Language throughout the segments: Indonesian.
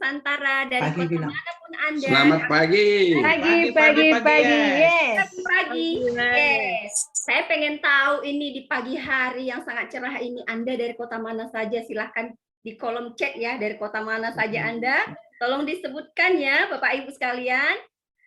Nusantara dari Pagi kota bilang. manapun Anda. Selamat pagi. Yes. Pagi. Yes. Yes. Saya pengen tahu ini di pagi hari yang sangat cerah ini Anda dari kota mana saja. Silahkan di kolom chat ya, dari kota mana saja Anda. Tolong disebutkan ya Bapak Ibu sekalian.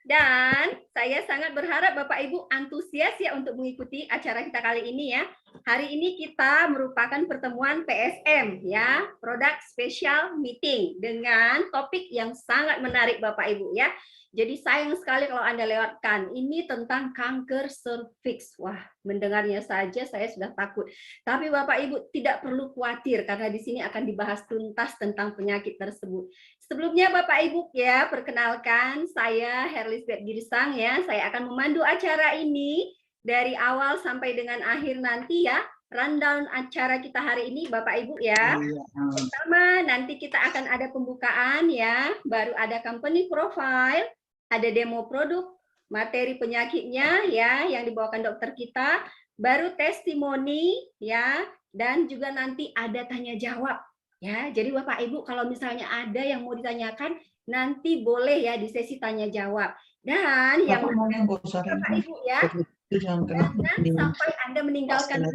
Dan saya sangat berharap Bapak Ibu antusias ya untuk mengikuti acara kita kali ini ya. Hari ini kita merupakan pertemuan PSM ya, Product Special Meeting dengan topik yang sangat menarik Bapak Ibu ya. Jadi sayang sekali kalau Anda lewatkan. Ini tentang kanker serviks. Wah, mendengarnya saja saya sudah takut. Tapi Bapak Ibu tidak perlu khawatir karena di sini akan dibahas tuntas tentang penyakit tersebut. Sebelumnya Bapak Ibu ya, perkenalkan saya Herlisbeth Girsang ya. Saya akan memandu acara ini dari awal sampai dengan akhir nanti ya. Rundown acara kita hari ini Bapak Ibu ya. Pertama nanti kita akan ada pembukaan ya, baru ada company profile, ada demo produk, materi penyakitnya ya yang dibawakan dokter kita, baru testimoni ya, dan juga nanti ada tanya jawab ya. Jadi Bapak Ibu kalau misalnya ada yang mau ditanyakan nanti boleh ya di sesi tanya jawab. Dan yang Bapak Ibu ya, jangan sampai Anda meninggalkan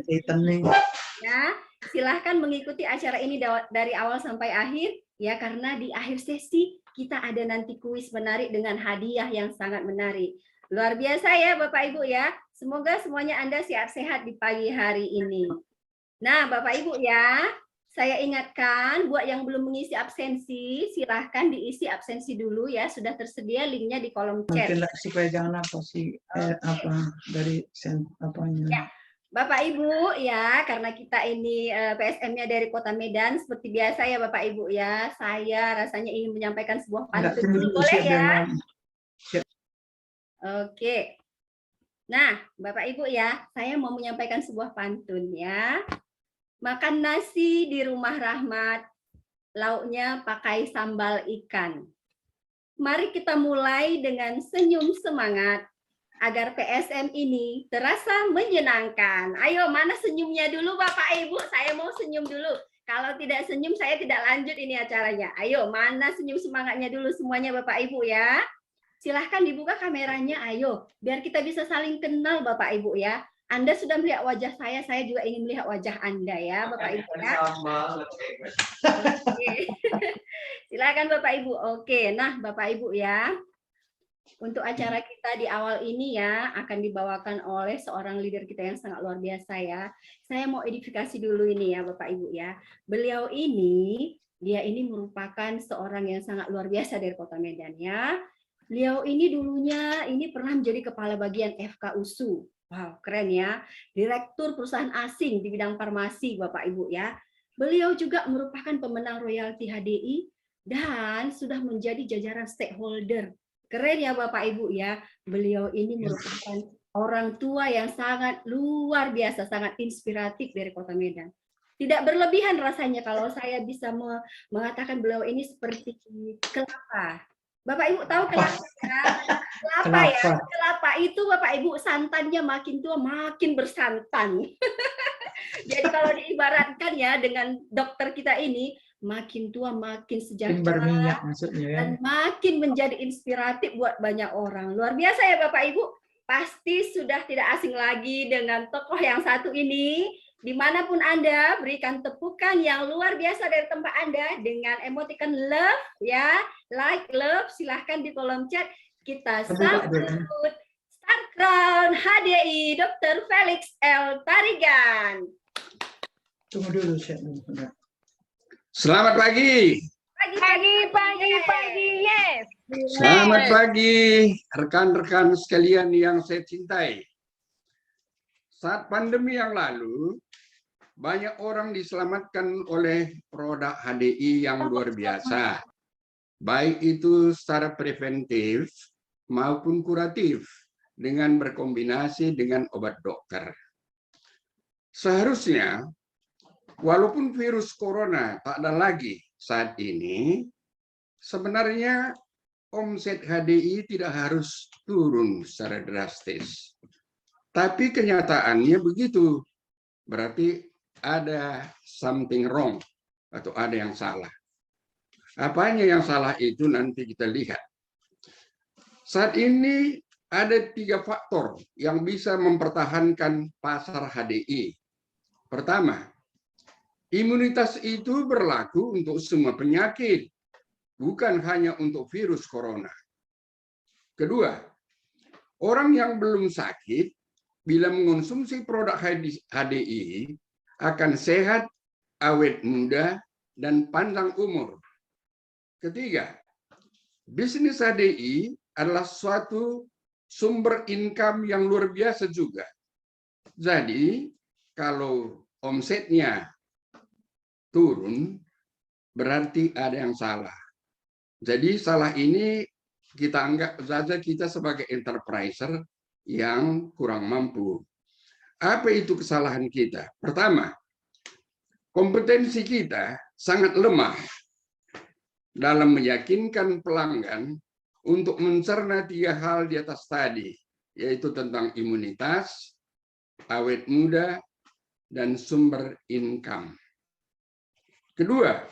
ya, silahkan mengikuti acara ini dari awal sampai akhir ya, karena di akhir sesi kita ada nanti kuis menarik dengan hadiah yang sangat menarik. Luar biasa ya Bapak Ibu ya. Semoga semuanya Anda sehat-sehat di pagi hari ini. Nah Bapak Ibu ya, saya ingatkan buat yang belum mengisi absensi, silahkan diisi absensi dulu ya. Sudah tersedia linknya di kolom chat. Supaya jangan apa sih dari apanya. Ya. Bapak Ibu ya, karena kita ini PSM-nya dari Kota Medan, seperti biasa ya Bapak Ibu ya, saya rasanya ingin menyampaikan sebuah pantun, boleh ya? Oke. Nah, Bapak Ibu ya, saya mau menyampaikan sebuah pantun ya. Makan nasi di rumah Rahmat, lauknya pakai sambal ikan. Mari kita mulai dengan senyum semangat, agar PSM ini terasa menyenangkan. Ayo, mana senyumnya dulu Bapak Ibu? Saya mau senyum dulu. Kalau tidak senyum, saya tidak lanjut ini acaranya. Ayo, mana senyum semangatnya dulu semuanya Bapak Ibu ya. Silahkan dibuka kameranya, ayo. Biar kita bisa saling kenal Bapak Ibu ya. Anda sudah melihat wajah saya juga ingin melihat wajah Anda ya Bapak Ibu ya. Oke. Silakan Bapak Ibu. Oke, nah Bapak Ibu ya. Untuk acara kita di awal ini ya, akan dibawakan oleh seorang leader kita yang sangat luar biasa ya. Saya mau edifikasi dulu ini ya Bapak Ibu ya. Beliau ini, dia ini merupakan seorang yang sangat luar biasa dari Kota Medan ya. Beliau ini dulunya ini pernah menjadi kepala bagian FKUSU. Wow, keren ya. Direktur perusahaan asing di bidang farmasi Bapak Ibu ya. Beliau juga merupakan pemenang royalti HDI dan sudah menjadi jajaran stakeholder. Keren ya Bapak Ibu ya, beliau ini merupakan orang tua yang sangat luar biasa, sangat inspiratif dari Kota Medan. Tidak berlebihan rasanya kalau saya bisa mengatakan beliau ini seperti kelapa. Bapak Ibu tahu kelapa ya? Kelapa ya, kelapa itu Bapak Ibu santannya makin tua makin bersantan. Jadi kalau diibaratkan ya dengan dokter kita ini, makin tua makin sejahtera maksudnya, ya? Dan makin menjadi inspiratif buat banyak orang. Luar biasa ya Bapak Ibu. Pasti sudah tidak asing lagi dengan tokoh yang satu ini. Dimanapun Anda, berikan tepukan yang luar biasa dari tempat Anda dengan emoticon love ya, like love. Silahkan di kolom chat kita sambut Star Crown HDI Dr. Felix L. Tarigan. Tunggu dulu, Selamat pagi. Pagi, yes. Selamat pagi, rekan-rekan sekalian yang saya cintai. Saat pandemi yang lalu, banyak orang diselamatkan oleh produk HDI yang luar biasa. Baik itu secara preventif maupun kuratif dengan berkombinasi dengan obat dokter. Seharusnya, walaupun virus corona tak ada lagi saat ini, sebenarnya omset HDI tidak harus turun secara drastis. Tapi kenyataannya begitu. Berarti ada something wrong atau ada yang salah. Apanya yang salah itu nanti kita lihat. Saat ini ada 3 faktor yang bisa mempertahankan pasar HDI. Pertama, imunitas itu berlaku untuk semua penyakit, bukan hanya untuk virus corona. Kedua, orang yang belum sakit bila mengonsumsi produk HDI akan sehat, awet muda, dan panjang umur. Ketiga, bisnis HDI adalah suatu sumber income yang luar biasa juga. Jadi, kalau omsetnya turun, berarti ada yang salah. Jadi, salah ini kita anggap saja kita sebagai enterpriser yang kurang mampu. Apa itu kesalahan kita? Pertama, kompetensi kita sangat lemah dalam meyakinkan pelanggan untuk mencerna 3 hal di atas tadi, yaitu tentang imunitas, awet muda, dan sumber income. Kedua,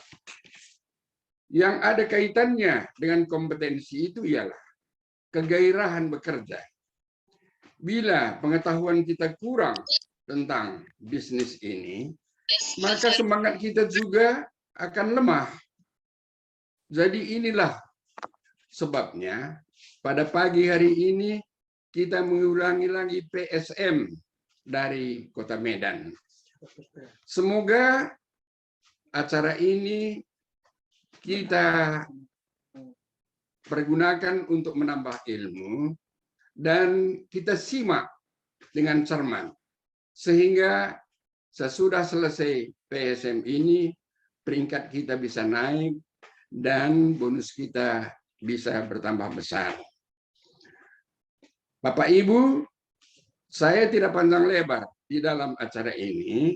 yang ada kaitannya dengan kompetensi itu ialah kegairahan bekerja. Bila pengetahuan kita kurang tentang bisnis ini, maka semangat kita juga akan lemah. Jadi inilah sebabnya pada pagi hari ini kita mengulangi lagi PSM dari Kota Medan. Semoga acara ini kita pergunakan untuk menambah ilmu dan kita simak dengan cermat sehingga sesudah selesai PSM ini peringkat kita bisa naik dan bonus kita bisa bertambah besar. Bapak Ibu, saya tidak panjang lebar di dalam acara ini.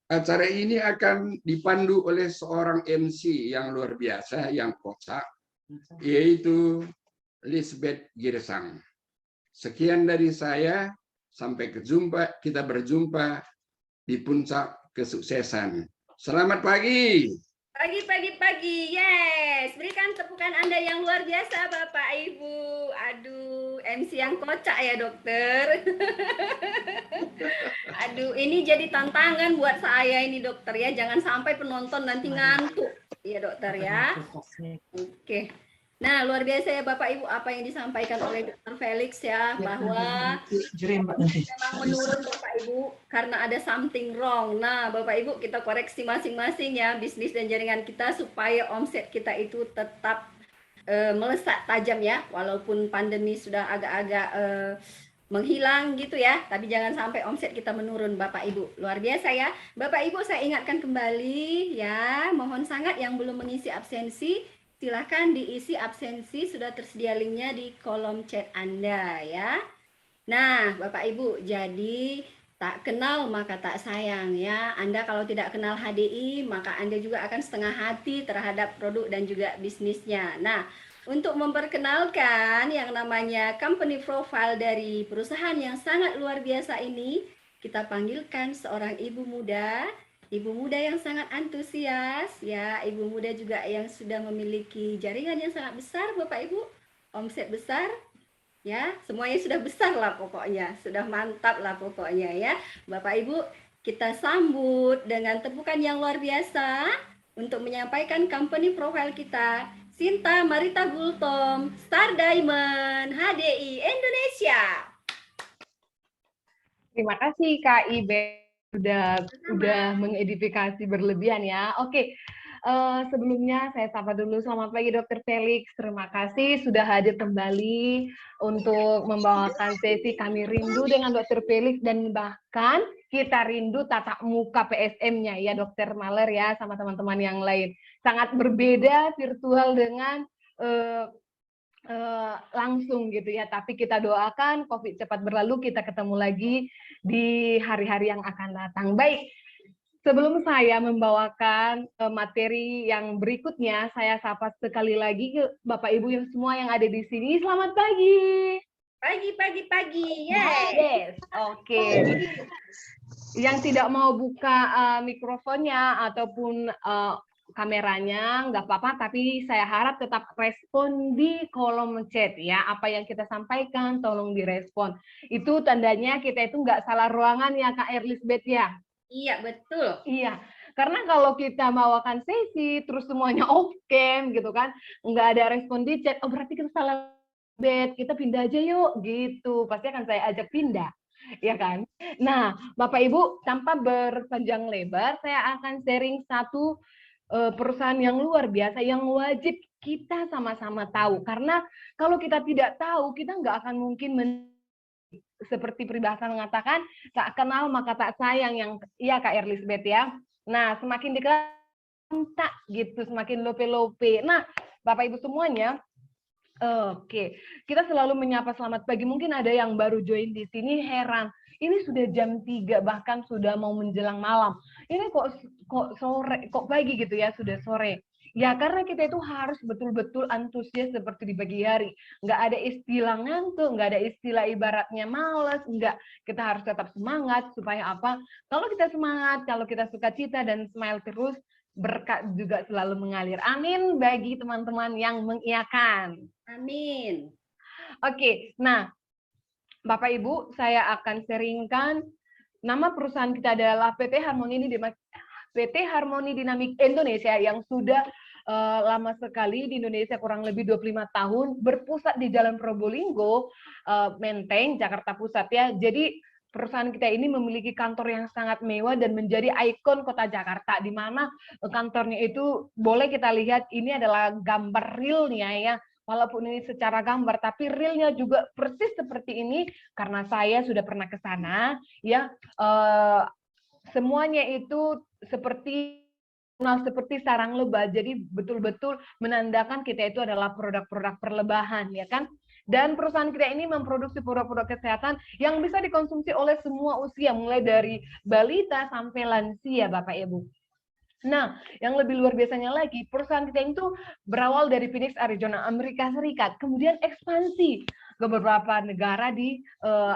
Acara ini akan dipandu oleh seorang MC yang luar biasa, yang kocak, yaitu Lisbeth Girsang. Sekian dari saya, sampai kita berjumpa di puncak kesuksesan. Selamat pagi. Pagi, yes. Berikan tepukan Anda yang luar biasa, Bapak Ibu. Aduh, MC yang kocak ya, dokter. Aduh, ini jadi tantangan buat saya ini, dokter ya. Jangan sampai penonton nanti ngantuk. Iya, dokter ya. Oke. Nah, luar biasa ya Bapak Ibu apa yang disampaikan oleh Dr. Felix ya, bahwa memang menurun Bapak Ibu karena ada something wrong. Nah, Bapak Ibu kita koreksi masing-masing ya bisnis dan jaringan kita supaya omset kita itu tetap melesat tajam ya, walaupun pandemi sudah agak-agak menghilang gitu ya, tapi jangan sampai omset kita menurun Bapak Ibu. Luar biasa ya. Bapak Ibu saya ingatkan kembali ya, mohon sangat yang belum mengisi absensi silahkan diisi absensi, sudah tersedia linknya di kolom chat Anda ya. Nah, Bapak Ibu, jadi tak kenal maka tak sayang ya. Anda kalau tidak kenal HDI, maka Anda juga akan setengah hati terhadap produk dan juga bisnisnya. Nah, untuk memperkenalkan yang namanya company profile dari perusahaan yang sangat luar biasa ini, kita panggilkan seorang ibu muda yang sangat antusias ya, ibu muda juga yang sudah memiliki jaringan yang sangat besar Bapak Ibu, omset besar ya, semuanya sudah besar lah pokoknya, sudah mantap lah pokoknya ya. Bapak Ibu, kita sambut dengan tepukan yang luar biasa untuk menyampaikan company profile kita, Sinta Marita Gultom, Star Diamond HDI Indonesia. Terima kasih Kak Ibe udah mengedifikasi berlebihan ya. Oke, sebelumnya saya sapa dulu. Selamat pagi Dr. Felix. Terima kasih sudah hadir kembali untuk membawakan sesi Kami Rindu dengan Dr. Felix, dan bahkan kita rindu tatap muka PSM-nya ya Dr. Maler ya, sama teman-teman yang lain. Sangat berbeda virtual dengan langsung gitu ya, tapi kita doakan COVID cepat berlalu, kita ketemu lagi di hari-hari yang akan datang. Baik, sebelum saya membawakan materi yang berikutnya, saya sapa sekali lagi ke Bapak Ibu yang semua yang ada di sini. Selamat pagi. Pagi. Yes. Oke. Yang tidak mau buka mikrofonnya ataupun kameranya, nggak apa-apa, tapi saya harap tetap respon di kolom chat ya. Apa yang kita sampaikan, tolong direspon. Itu tandanya kita itu nggak salah ruangan ya, Kak Erlisbeth ya. Iya, betul. Iya, karena kalau kita bawakan sesi, terus semuanya off cam gitu kan, nggak ada respon di chat, oh berarti kita salah bed, kita pindah aja yuk, gitu. Pasti akan saya ajak pindah, ya kan? Nah, Bapak Ibu, tanpa berpanjang lebar, saya akan sharing satu perusahaan yang luar biasa, yang wajib kita sama-sama tahu. Karena kalau kita tidak tahu, kita nggak akan mungkin seperti peribahasa mengatakan, tak kenal maka tak sayang, yang iya Kak Erlisbeth ya. Nah, semakin dekat tak gitu, semakin lope-lope. Nah, Bapak Ibu semuanya, oke, kita selalu menyapa selamat pagi. Mungkin ada yang baru join di sini heran, ini sudah jam 3 bahkan sudah mau menjelang malam. Ini kok sore, kok pagi gitu ya, sudah sore. Ya karena kita itu harus betul-betul antusias seperti di pagi hari. Nggak ada istilah ngantuk, nggak ada istilah ibaratnya malas, nggak. Kita harus tetap semangat supaya apa? Kalau kita semangat, kalau kita sukacita dan smile terus, berkat juga selalu mengalir. Amin bagi teman-teman yang mengiyakan. Amin. Oke, nah Bapak Ibu, saya akan sharingkan nama perusahaan kita adalah PT Harmoni Dinamik Indonesia yang sudah lama sekali di Indonesia, kurang lebih 25 tahun, berpusat di Jalan Probolinggo, Menteng, Jakarta Pusat ya. Jadi perusahaan kita ini memiliki kantor yang sangat mewah dan menjadi ikon kota Jakarta, di mana kantornya itu boleh kita lihat ini adalah gambar realnya ya. Walaupun ini secara gambar, tapi realnya juga persis seperti ini karena saya sudah pernah ke sana ya. Semuanya itu seperti sarang lebah, jadi betul-betul menandakan kita itu adalah produk-produk perlebahan, ya kan? Dan perusahaan kita ini memproduksi produk-produk kesehatan yang bisa dikonsumsi oleh semua usia, mulai dari balita sampai lansia, Bapak Ibu. Nah, yang lebih luar biasanya lagi, perusahaan kita itu berawal dari Phoenix, Arizona, Amerika Serikat, kemudian ekspansi ke beberapa negara di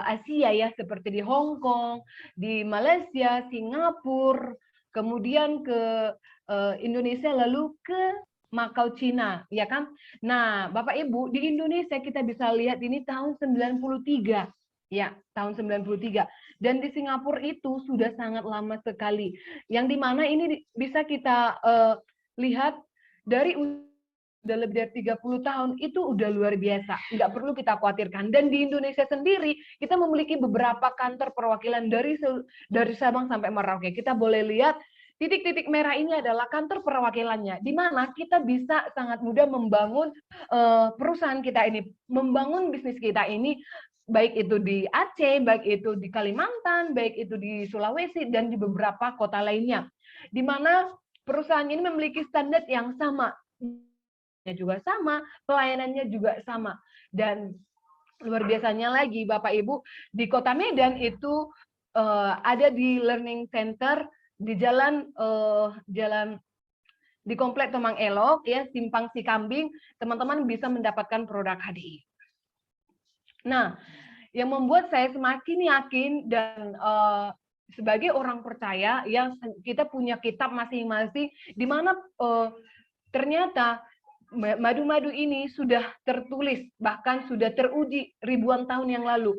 Asia ya, seperti di Hong Kong, di Malaysia, Singapura, kemudian ke Indonesia, lalu ke Makau, Cina, ya kan? Nah, Bapak Ibu, di Indonesia kita bisa lihat ini tahun 93. Ya, tahun 93. Dan di Singapura itu sudah sangat lama sekali. Yang dimana ini bisa kita lihat dari udah lebih dari 30 tahun, itu udah luar biasa. Nggak perlu kita khawatirkan. Dan di Indonesia sendiri, kita memiliki beberapa kantor perwakilan dari Sabang sampai Merauke. Kita boleh lihat titik-titik merah ini adalah kantor perwakilannya, di mana kita bisa sangat mudah membangun perusahaan kita ini, membangun bisnis kita ini, baik itu di Aceh, baik itu di Kalimantan, baik itu di Sulawesi, dan di beberapa kota lainnya. Di mana perusahaan ini memiliki standar yang sama, juga sama, pelayanannya juga sama. Dan luar biasanya lagi, Bapak Ibu, di Kota Medan itu ada di Learning Center, di jalan di Komplek Tomang Elok ya, Simpang Sikambing, teman-teman bisa mendapatkan produk HDI. Nah, yang membuat saya semakin yakin dan sebagai orang percaya yang kita punya kitab masing-masing, di mana ternyata madu-madu ini sudah tertulis, bahkan sudah teruji ribuan tahun yang lalu.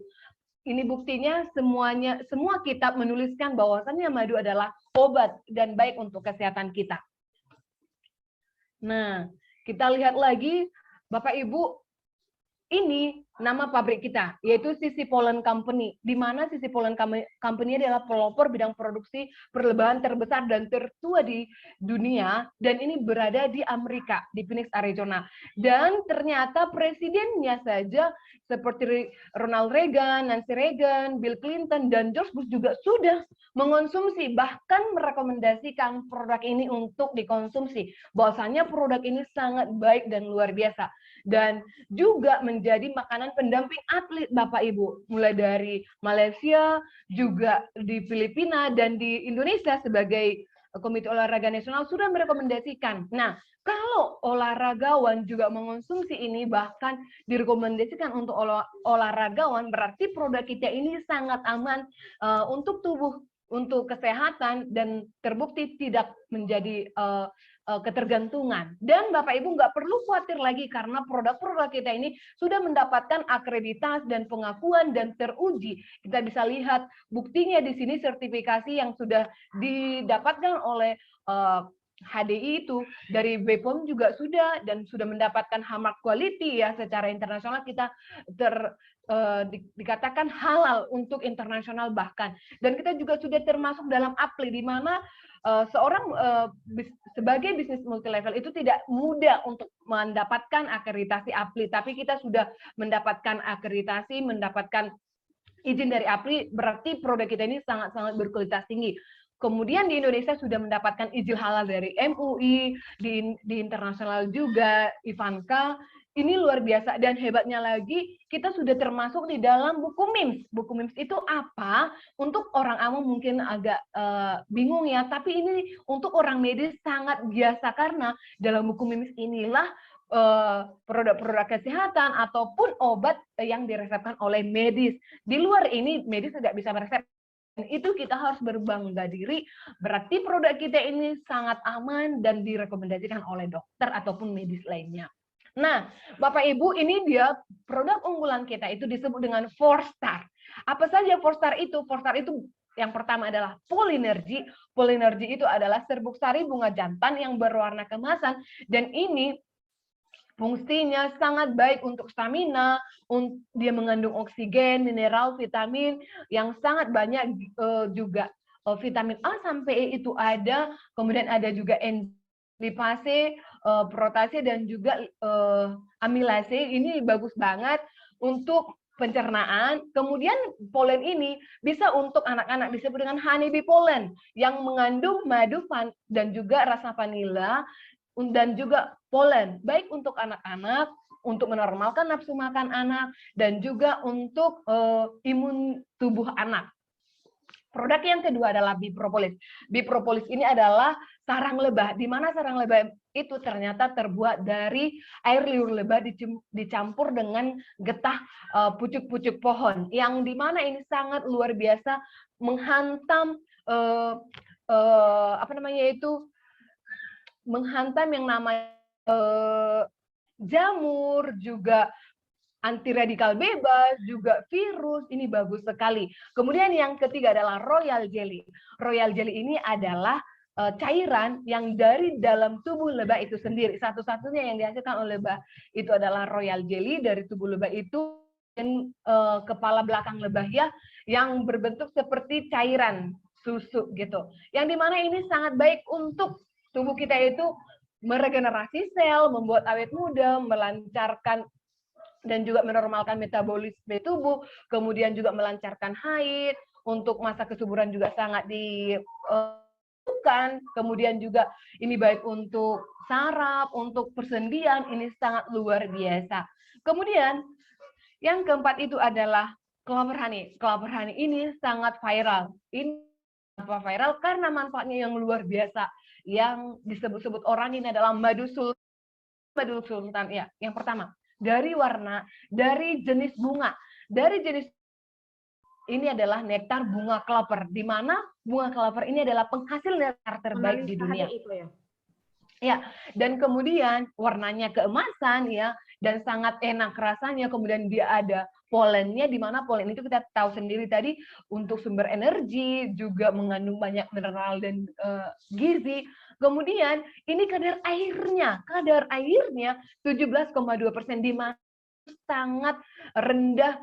Ini buktinya semua kitab menuliskan bahwasannya madu adalah obat dan baik untuk kesehatan kita. Nah, kita lihat lagi, Bapak Ibu, ini nama pabrik kita, yaitu Sisi Pollen Company, di mana Sisi Pollen Company adalah pelopor bidang produksi perlebahan terbesar dan tertua di dunia, dan ini berada di Amerika, di Phoenix, Arizona. Dan ternyata presidennya saja seperti Ronald Reagan, Nancy Reagan, Bill Clinton, dan George Bush juga sudah mengonsumsi, bahkan merekomendasikan produk ini untuk dikonsumsi. Bahwasanya produk ini sangat baik dan luar biasa. Dan juga menjadi makanan pendamping atlet, Bapak Ibu, mulai dari Malaysia, juga di Filipina, dan di Indonesia sebagai Komite Olahraga Nasional sudah merekomendasikan. Nah, kalau olahragawan juga mengonsumsi ini, bahkan direkomendasikan untuk olahragawan, berarti produk kita ini sangat aman untuk tubuh, untuk kesehatan, dan terbukti tidak menjadi ketergantungan. Dan Bapak Ibu nggak perlu khawatir lagi karena produk-produk kita ini sudah mendapatkan akreditasi dan pengakuan dan teruji. Kita bisa lihat buktinya di sini, sertifikasi yang sudah didapatkan oleh HDI itu dari BPOM juga sudah, dan sudah mendapatkan HAMARK quality ya, secara internasional kita dikatakan halal untuk internasional bahkan. Dan kita juga sudah termasuk dalam APLI, di mana seorang sebagai bisnis multilevel itu tidak mudah untuk mendapatkan akreditasi APLI, tapi kita sudah mendapatkan akreditasi, mendapatkan izin dari APLI, berarti produk kita ini sangat-sangat berkualitas tinggi. Kemudian di Indonesia sudah mendapatkan izin halal dari MUI, di internasional juga, Ivanka. Ini luar biasa, dan hebatnya lagi kita sudah termasuk di dalam buku MIMS. Buku MIMS itu apa? Untuk orang awam mungkin agak bingung ya, tapi ini untuk orang medis sangat biasa, karena dalam buku MIMS inilah produk-produk kesehatan ataupun obat yang diresepkan oleh medis. Di luar ini medis tidak bisa meresep. Itu kita harus berbangga diri, berarti produk kita ini sangat aman dan direkomendasikan oleh dokter ataupun medis lainnya. Nah, Bapak Ibu, ini dia produk unggulan kita, itu disebut dengan 4-star. Apa saja 4-star itu? 4-star itu yang pertama adalah Polinergy. Polinergy itu adalah serbuk sari bunga jantan yang berwarna keemasan, dan ini fungsinya sangat baik untuk stamina, dia mengandung oksigen, mineral, vitamin yang sangat banyak, juga vitamin A sampai E itu ada, kemudian ada juga lipase, protase, dan juga amilase. Ini bagus banget untuk pencernaan. Kemudian polen ini bisa untuk anak-anak, disebut dengan honeybee pollen yang mengandung madu dan juga rasa vanila, dan juga polen, baik untuk anak-anak, untuk menormalkan nafsu makan anak, dan juga untuk imun tubuh anak. Produk yang kedua adalah Bipropolis. Bipropolis ini adalah sarang lebah, di mana sarang lebah itu ternyata terbuat dari air liur lebah dicampur dengan getah pucuk-pucuk pohon, yang di mana ini sangat luar biasa menghantam menghantam yang namanya jamur, juga anti radikal bebas, juga virus. Ini bagus sekali. Kemudian yang ketiga adalah Royal Jelly. Royal Jelly ini adalah cairan yang dari dalam tubuh lebah itu sendiri. Satu-satunya yang dihasilkan oleh lebah itu adalah Royal Jelly dari tubuh lebah itu, dan kepala belakang lebah ya, yang berbentuk seperti cairan susu gitu. Yang dimana ini sangat baik untuk tubuh kita itu meregenerasi sel, membuat awet muda, melancarkan dan juga menormalkan metabolisme tubuh, kemudian juga melancarkan haid, untuk masa kesuburan juga sangat dibutuhkan, kemudian juga ini baik untuk saraf, untuk persendian, ini sangat luar biasa. Kemudian yang keempat itu adalah Clover Honey. Clover Honey ini sangat viral. Ini apa viral? Karena manfaatnya yang luar biasa. Yang disebut-sebut orang ini adalah madu sultan. Madu sultan ya. Yang pertama, dari warna, dari jenis bunga. Dari jenis ini adalah nektar bunga clover, di mana bunga clover ini adalah penghasil nektar terbaik di dunia. Itu ya. Ya, dan kemudian warnanya keemasan ya, dan sangat enak rasanya. Kemudian dia ada polennya, di mana polen itu kita tahu sendiri tadi untuk sumber energi, juga mengandung banyak mineral dan gizi. Kemudian ini kadar airnya 17,2%, di mana sangat rendah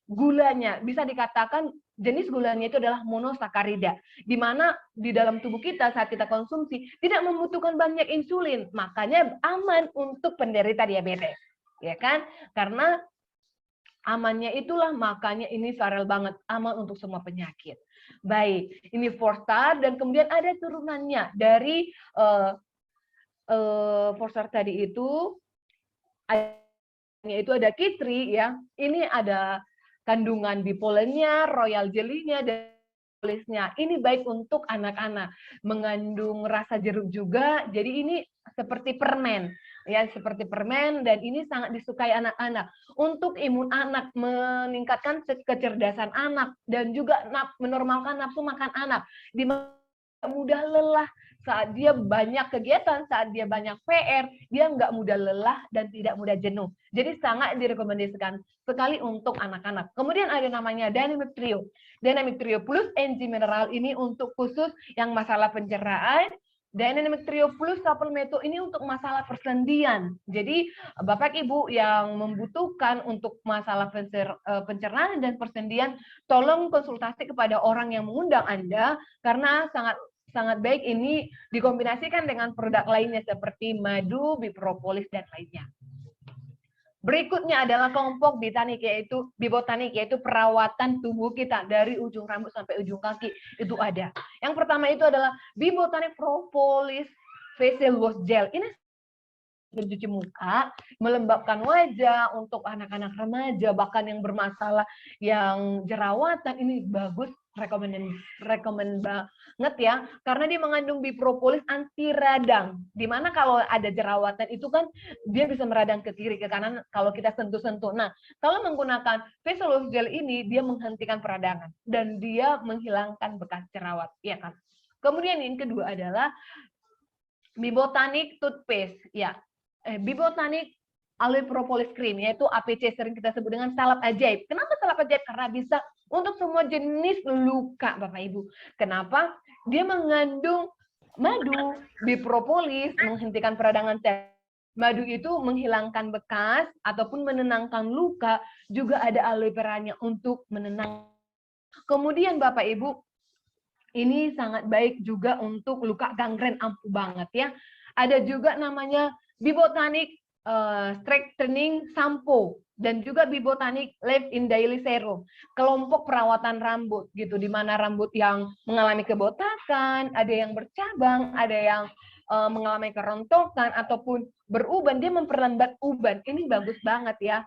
gulanya. Bisa dikatakan jenis gulanya itu adalah monosakarida, di mana di dalam tubuh kita saat kita konsumsi tidak membutuhkan banyak insulin, makanya aman untuk penderita diabetes, ya kan? Karena amannya itulah, makanya ini viral banget, aman untuk semua penyakit. Baik, ini 4-star, dan kemudian ada turunannya dari 4-star tadi itu ada Kitri ya. Ini ada kandungan bipolennya, Royal Jelly-nya, dan polisnya. Ini baik untuk anak-anak, mengandung rasa jeruk juga. Jadi ini seperti permen, ya, seperti permen, dan ini sangat disukai anak-anak. Untuk imun anak, meningkatkan kecerdasan anak, dan juga menormalkan nafsu makan anak. Di mudah lelah saat dia banyak kegiatan, saat dia banyak PR, dia nggak mudah lelah dan tidak mudah jenuh. Jadi sangat direkomendasikan sekali untuk anak-anak. Kemudian ada namanya Dynamic Trio. Dynamic Trio Plus NG Mineral ini untuk khusus yang masalah pencernaan. Dynamic Trio Plus Supplemento ini untuk masalah persendian. Jadi Bapak Ibu yang membutuhkan untuk masalah pencernaan dan persendian, tolong konsultasi kepada orang yang mengundang Anda karena sangat baik ini dikombinasikan dengan produk lainnya seperti madu, bipropolis dan lainnya. Berikutnya adalah kelompok bibotanik yaitu perawatan tubuh kita dari ujung rambut sampai ujung kaki itu ada. Yang pertama itu adalah bibotanik propolis facial wash gel. Ini mencuci muka, melembabkan wajah untuk anak-anak remaja, bahkan yang bermasalah, yang jerawatan, ini bagus, rekomend banget ya, karena dia mengandung bipropolis anti radang, dimana kalau ada jerawatan itu kan dia bisa meradang ke kiri, ke kanan kalau kita sentuh-sentuh. Nah, kalau menggunakan facial wash gel ini, dia menghentikan peradangan, dan dia menghilangkan bekas jerawat, ya kan. Kemudian yang kedua adalah Bibotanik toothpaste, ya. Bibotanik aloe propolis cream, yaitu APC, sering kita sebut dengan salep ajaib. Kenapa salep ajaib? Karena bisa untuk semua jenis luka, Bapak Ibu. Kenapa? Dia mengandung madu, bipropolis, menghentikan peradangan sel. Madu itu menghilangkan bekas ataupun menenangkan luka, juga ada aloe veranya untuk menenang. Kemudian Bapak Ibu, ini sangat baik juga untuk luka gangren, ampuh banget ya. Ada juga namanya Bibotanik Straightening Shampoo dan juga Bibotanik Live in Daily Serum. Kelompok perawatan rambut gitu, di mana rambut yang mengalami kebotakan, ada yang bercabang, ada yang mengalami kerontokan ataupun beruban, dia memperlambat uban. Ini bagus banget ya.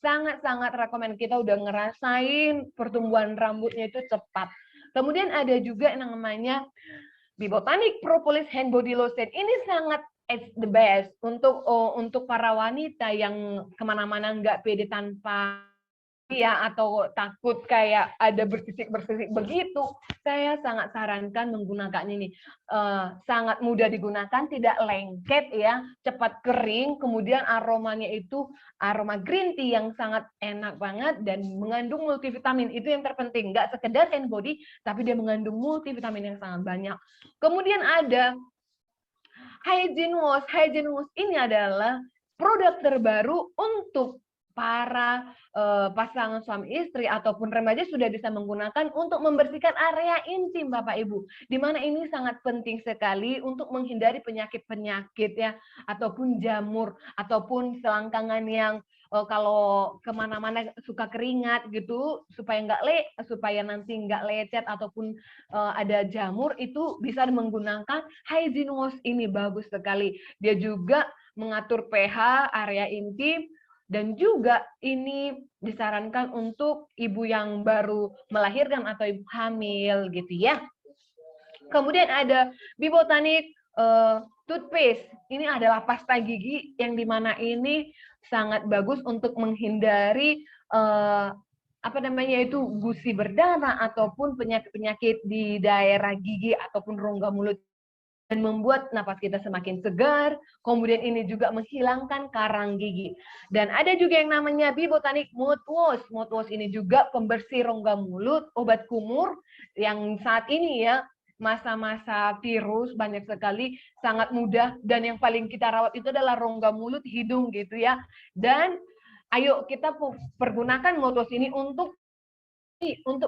Sangat-sangat rekomend, kita udah ngerasain pertumbuhan rambutnya itu cepat. Kemudian ada juga yang namanya Bibotanik Propolis Hand Body Lotion. Ini sangat the best untuk para wanita yang kemana-mana nggak pede tanpa ya, atau takut kayak ada bersisik-bersisik begitu. Saya sangat sarankan menggunakannya ini. Sangat mudah digunakan, tidak lengket ya, cepat kering, kemudian aromanya itu aroma green tea yang sangat enak banget dan mengandung multivitamin. Itu yang terpenting, nggak sekedar hand body, tapi dia mengandung multivitamin yang sangat banyak. Kemudian ada Hygiene Wash. Hygiene Wash ini adalah produk terbaru untuk para pasangan suami istri ataupun remaja sudah bisa menggunakan untuk membersihkan area intim, Bapak Ibu. Di mana ini sangat penting sekali untuk menghindari penyakit-penyakit ya, ataupun jamur, ataupun selangkangan yang kalau kemana-mana suka keringat gitu, supaya nanti nggak lecet ataupun ada jamur, itu bisa menggunakan Hygiene Wash ini, bagus sekali. Dia juga mengatur pH area intim. Dan juga ini disarankan untuk ibu yang baru melahirkan atau ibu hamil gitu ya. Kemudian ada Bibotanik toothpaste. Ini adalah pasta gigi yang dimana ini sangat bagus untuk menghindari gusi berdarah ataupun penyakit-penyakit di daerah gigi ataupun rongga mulut, dan membuat napas kita semakin segar. Kemudian ini juga menghilangkan karang gigi. Dan ada juga yang namanya Bibotanik Mouthwash. Mouthwash ini juga pembersih rongga mulut, obat kumur yang saat ini ya, masa-masa virus banyak sekali, sangat mudah, dan yang paling kita rawat itu adalah rongga mulut, hidung gitu ya. Dan ayo kita pergunakan mouthwash ini untuk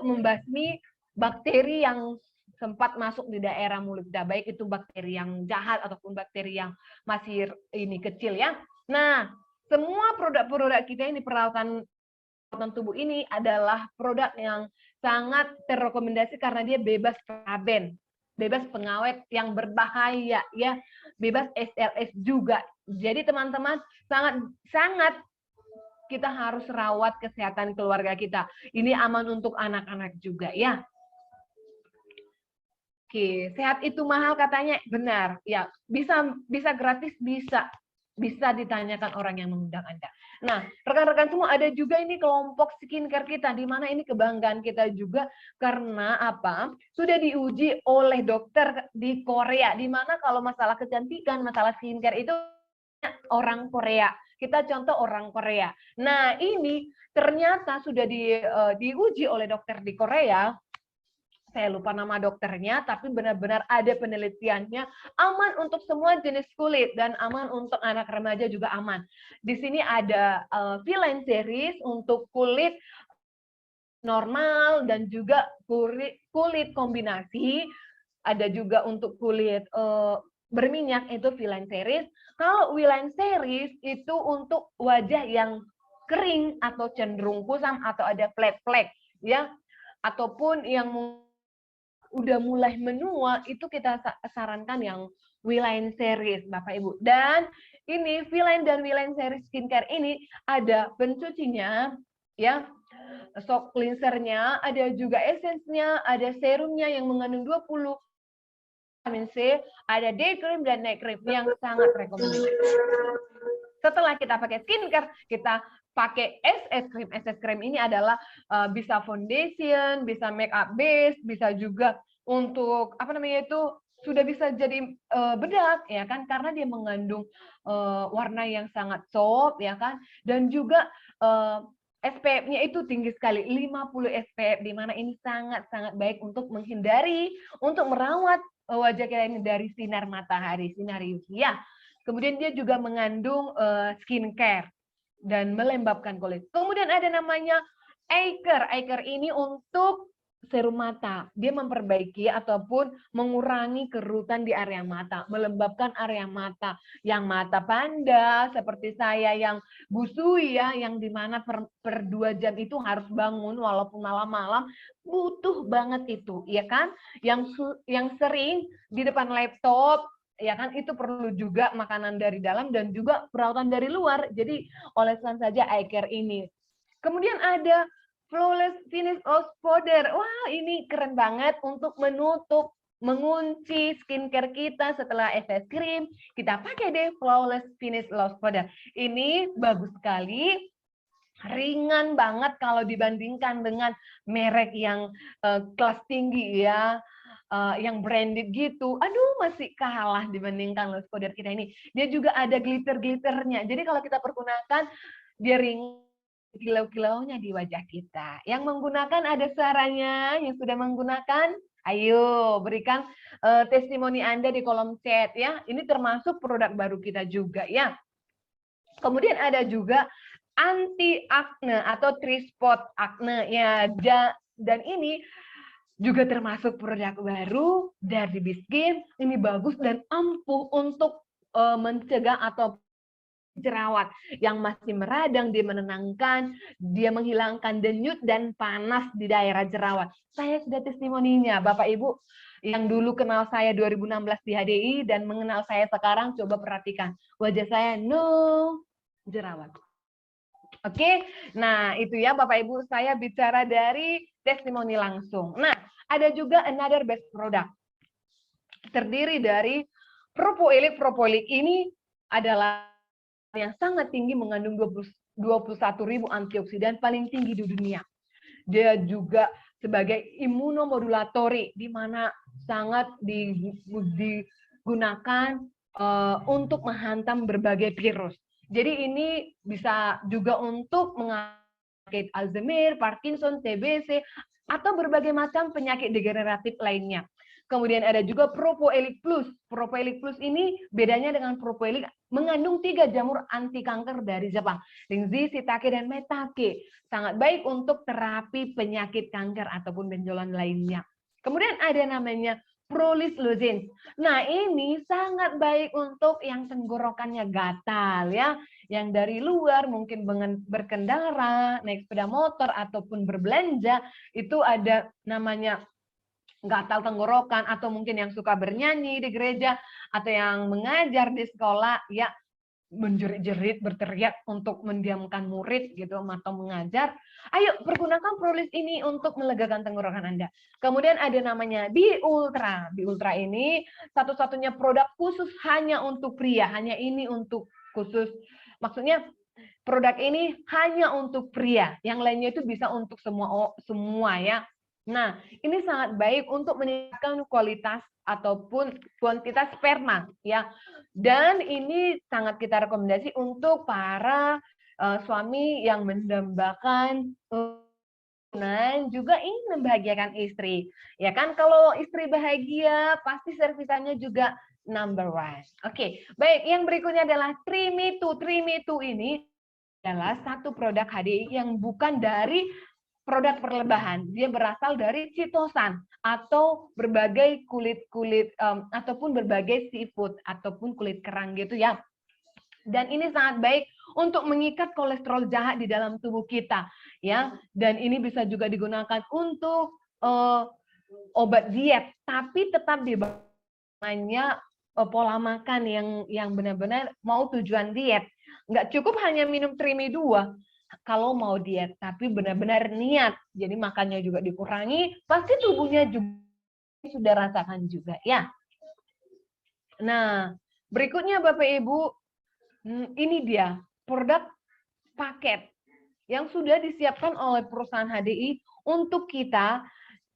membasmi bakteri yang sempat masuk di daerah mulut kita, baik itu bakteri yang jahat ataupun bakteri yang masih ini kecil ya. Nah, semua produk-produk kita ini perawatan tubuh ini adalah produk yang sangat terrekomendasi karena dia bebas paraben, bebas pengawet yang berbahaya ya, bebas SLS juga. Jadi teman-teman, sangat kita harus rawat kesehatan keluarga kita. Ini aman untuk anak-anak juga ya. Oke, sehat itu mahal katanya, benar. Ya, bisa gratis, bisa. bisa ditanyakan orang yang mengundang Anda. Nah, rekan-rekan semua, ada juga ini kelompok skincare kita, di mana ini kebanggaan kita juga karena apa? Sudah diuji oleh dokter di Korea, di mana kalau masalah kecantikan, masalah skincare itu orang Korea. Kita contoh orang Korea. Nah, ini ternyata sudah diuji oleh dokter di Korea. Saya lupa nama dokternya, tapi benar-benar ada penelitiannya, aman untuk semua jenis kulit dan aman untuk anak remaja juga aman. Di sini ada V-Line series untuk kulit normal dan juga kulit kombinasi, ada juga untuk kulit berminyak itu V-Line series. Kalau V-Line series itu untuk wajah yang kering atau cenderung kusam atau ada flek-flek ya, ataupun yang udah mulai menua, itu kita sarankan yang V-Line series Bapak Ibu. Dan ini V-Line dan V-Line series skincare ini ada pencucinya ya, soft cleansernya, ada juga essence-nya, ada serumnya yang mengandung 20 vitamin C, ada day cream dan night cream yang sangat rekomendasi. Setelah kita pakai skincare, kita pakai SS cream. SS cream ini adalah bisa foundation, bisa make up base, bisa juga untuk apa namanya itu sudah bisa jadi bedak ya kan, karena dia mengandung warna yang sangat soft ya kan, dan juga SPF-nya itu tinggi sekali, 50 SPF, di mana ini sangat-sangat baik untuk menghindari, untuk merawat wajah kita ini dari sinar matahari, sinar UV. Kemudian dia juga mengandung skincare dan melembabkan kulit. Kemudian ada namanya eye care. Eye care ini untuk serum mata. Dia memperbaiki ataupun mengurangi kerutan di area mata, melembabkan area mata. Yang mata panda seperti saya yang busui ya, yang dimana per 2 jam itu harus bangun walaupun malam-malam, butuh banget itu, ya kan? Yang sering di depan laptop, ya kan, itu perlu juga makanan dari dalam dan juga perawatan dari luar. Jadi oleskan saja eye care ini. Kemudian ada Flawless Finish Loose Powder. Wah, ini keren banget untuk menutup, mengunci skincare kita setelah SS cream. Kita pakai deh Flawless Finish Loose Powder. Ini bagus sekali. Ringan banget kalau dibandingkan dengan merek yang kelas tinggi ya. Yang branded gitu, aduh masih kalah dibandingkan loose powder kita ini. Dia juga ada glitter-glitternya. Jadi kalau kita pergunakan, dia ringan, kilau-kilaunya di wajah kita. Yang menggunakan ada suaranya, yang sudah menggunakan, ayo berikan testimoni Anda di kolom chat ya. Ini termasuk produk baru kita juga ya. Kemudian ada juga anti acne atau 3-spot acne ya, dan ini juga termasuk produk baru dari Biskin. Ini bagus dan ampuh untuk mencegah atau jerawat yang masih meradang, dia menenangkan, dia menghilangkan denyut dan panas di daerah jerawat. Saya sudah testimoninya, Bapak Ibu yang dulu kenal saya 2016 di HDI dan mengenal saya sekarang, coba perhatikan wajah saya no jerawat. Oke, nah itu ya Bapak Ibu, saya bicara dari testimoni langsung. Nah, ada juga another best product. Terdiri dari propoilik. Propoilik ini adalah yang sangat tinggi, mengandung 21.000 antioksidan, paling tinggi di dunia. Dia juga sebagai imunomodulatori, di mana sangat digunakan untuk menghantam berbagai virus. Jadi ini bisa juga untuk mengangkat Alzheimer, Parkinson, TBC, atau berbagai macam penyakit degeneratif lainnya. Kemudian ada juga Propoilik Plus. Propoilik Plus ini bedanya dengan Propoilik, mengandung 3 jamur anti kanker dari Jepang, Rinzi, Shiitake, dan Maitake. Sangat baik untuk terapi penyakit kanker ataupun benjolan lainnya. Kemudian ada namanya Prolis Lozenge. Nah, ini sangat baik untuk yang tenggorokannya gatal ya, yang dari luar mungkin berkendara, naik sepeda motor ataupun berbelanja, itu ada namanya gatal tenggorokan, atau mungkin yang suka bernyanyi di gereja atau yang mengajar di sekolah ya, menjerit-jerit, berteriak untuk mendiamkan murid gitu atau mengajar. Ayo pergunakan Prolis ini untuk melegakan tenggorokan Anda. Kemudian ada namanya Bi Ultra. Bi Ultra ini satu-satunya produk khusus hanya untuk pria, hanya ini untuk khusus, maksudnya produk ini hanya untuk pria, yang lainnya itu bisa untuk semua ya. Nah, ini sangat baik untuk meningkatkan kualitas ataupun kuantitas sperma ya. Dan ini sangat kita rekomendasi untuk para suami yang mendambakan dan juga ingin membahagiakan istri. Ya kan, kalau istri bahagia, pasti servisannya juga number one. Oke, baik. Yang berikutnya adalah Trimitu. Trimitu ini adalah satu produk HDI yang bukan dari produk perlebahan. Dia berasal dari chitosan atau berbagai kulit-kulit ataupun berbagai seafood ataupun kulit kerang gitu ya. Dan ini sangat baik untuk mengikat kolesterol jahat di dalam tubuh kita ya. Dan ini bisa juga digunakan untuk obat diet, tapi tetap dibanyak pola makan yang benar-benar mau tujuan diet. Nggak cukup hanya minum Trimi 2 kalau mau diet, tapi benar-benar niat. Jadi makannya juga dikurangi, pasti tubuhnya juga sudah rasakan juga ya. Nah, berikutnya Bapak Ibu, ini dia produk paket yang sudah disiapkan oleh perusahaan HDI untuk kita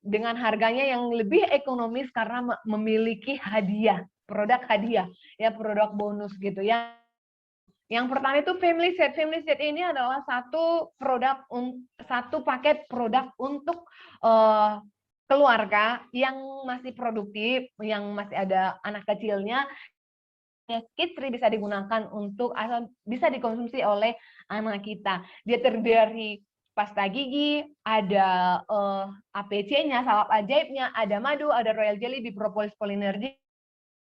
dengan harganya yang lebih ekonomis karena memiliki hadiah, produk hadiah, ya produk bonus gitu ya. Yang pertama itu family set. Family set ini adalah satu paket produk untuk keluarga yang masih produktif, yang masih ada anak kecilnya. Kids Tree bisa digunakan untuk bisa dikonsumsi oleh anak kita. Dia terdiri dari pasta gigi, ada APC-nya, salap ajaibnya, ada madu, ada royal jelly, bipropolis polinergy,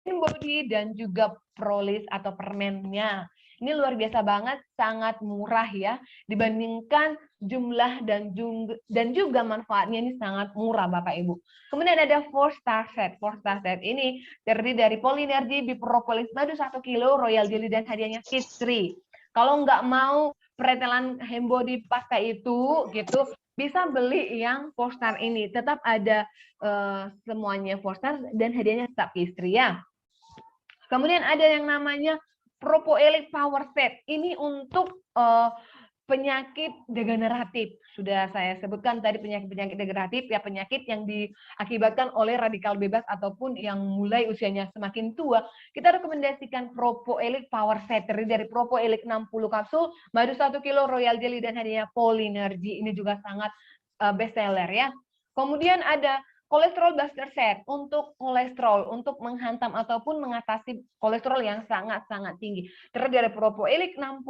body, dan juga prolis atau permennya. Ini luar biasa banget, sangat murah ya, dibandingkan jumlah dan juga manfaatnya ini sangat murah Bapak Ibu. Kemudian ada 4-star set. 4-star set ini terdiri dari polinergy, bipropolis, madu 1 kilo, royal jelly, dan hadiahnya Kids Tree. Kalau nggak mau pretelan Hembody pasta itu gitu, bisa beli yang 4-star ini. Tetap ada semuanya 4-star dan hadiahnya tetap Kids Tree ya. Kemudian ada yang namanya Propoelic Power Set. Ini untuk penyakit degeneratif. Sudah saya sebutkan tadi penyakit-penyakit degeneratif, ya penyakit yang diakibatkan oleh radikal bebas ataupun yang mulai usianya semakin tua. Kita rekomendasikan Propoelic Power Set terdiri dari Propoelic 60 kapsul, madu 1 kilo, royal jelly, dan hadiahnya Polinergy. Ini juga sangat best seller ya. Kemudian ada Kolesterol Buster Set untuk kolesterol, untuk menghantam ataupun mengatasi kolesterol yang sangat-sangat tinggi. Terdiri dari Propoelic 60,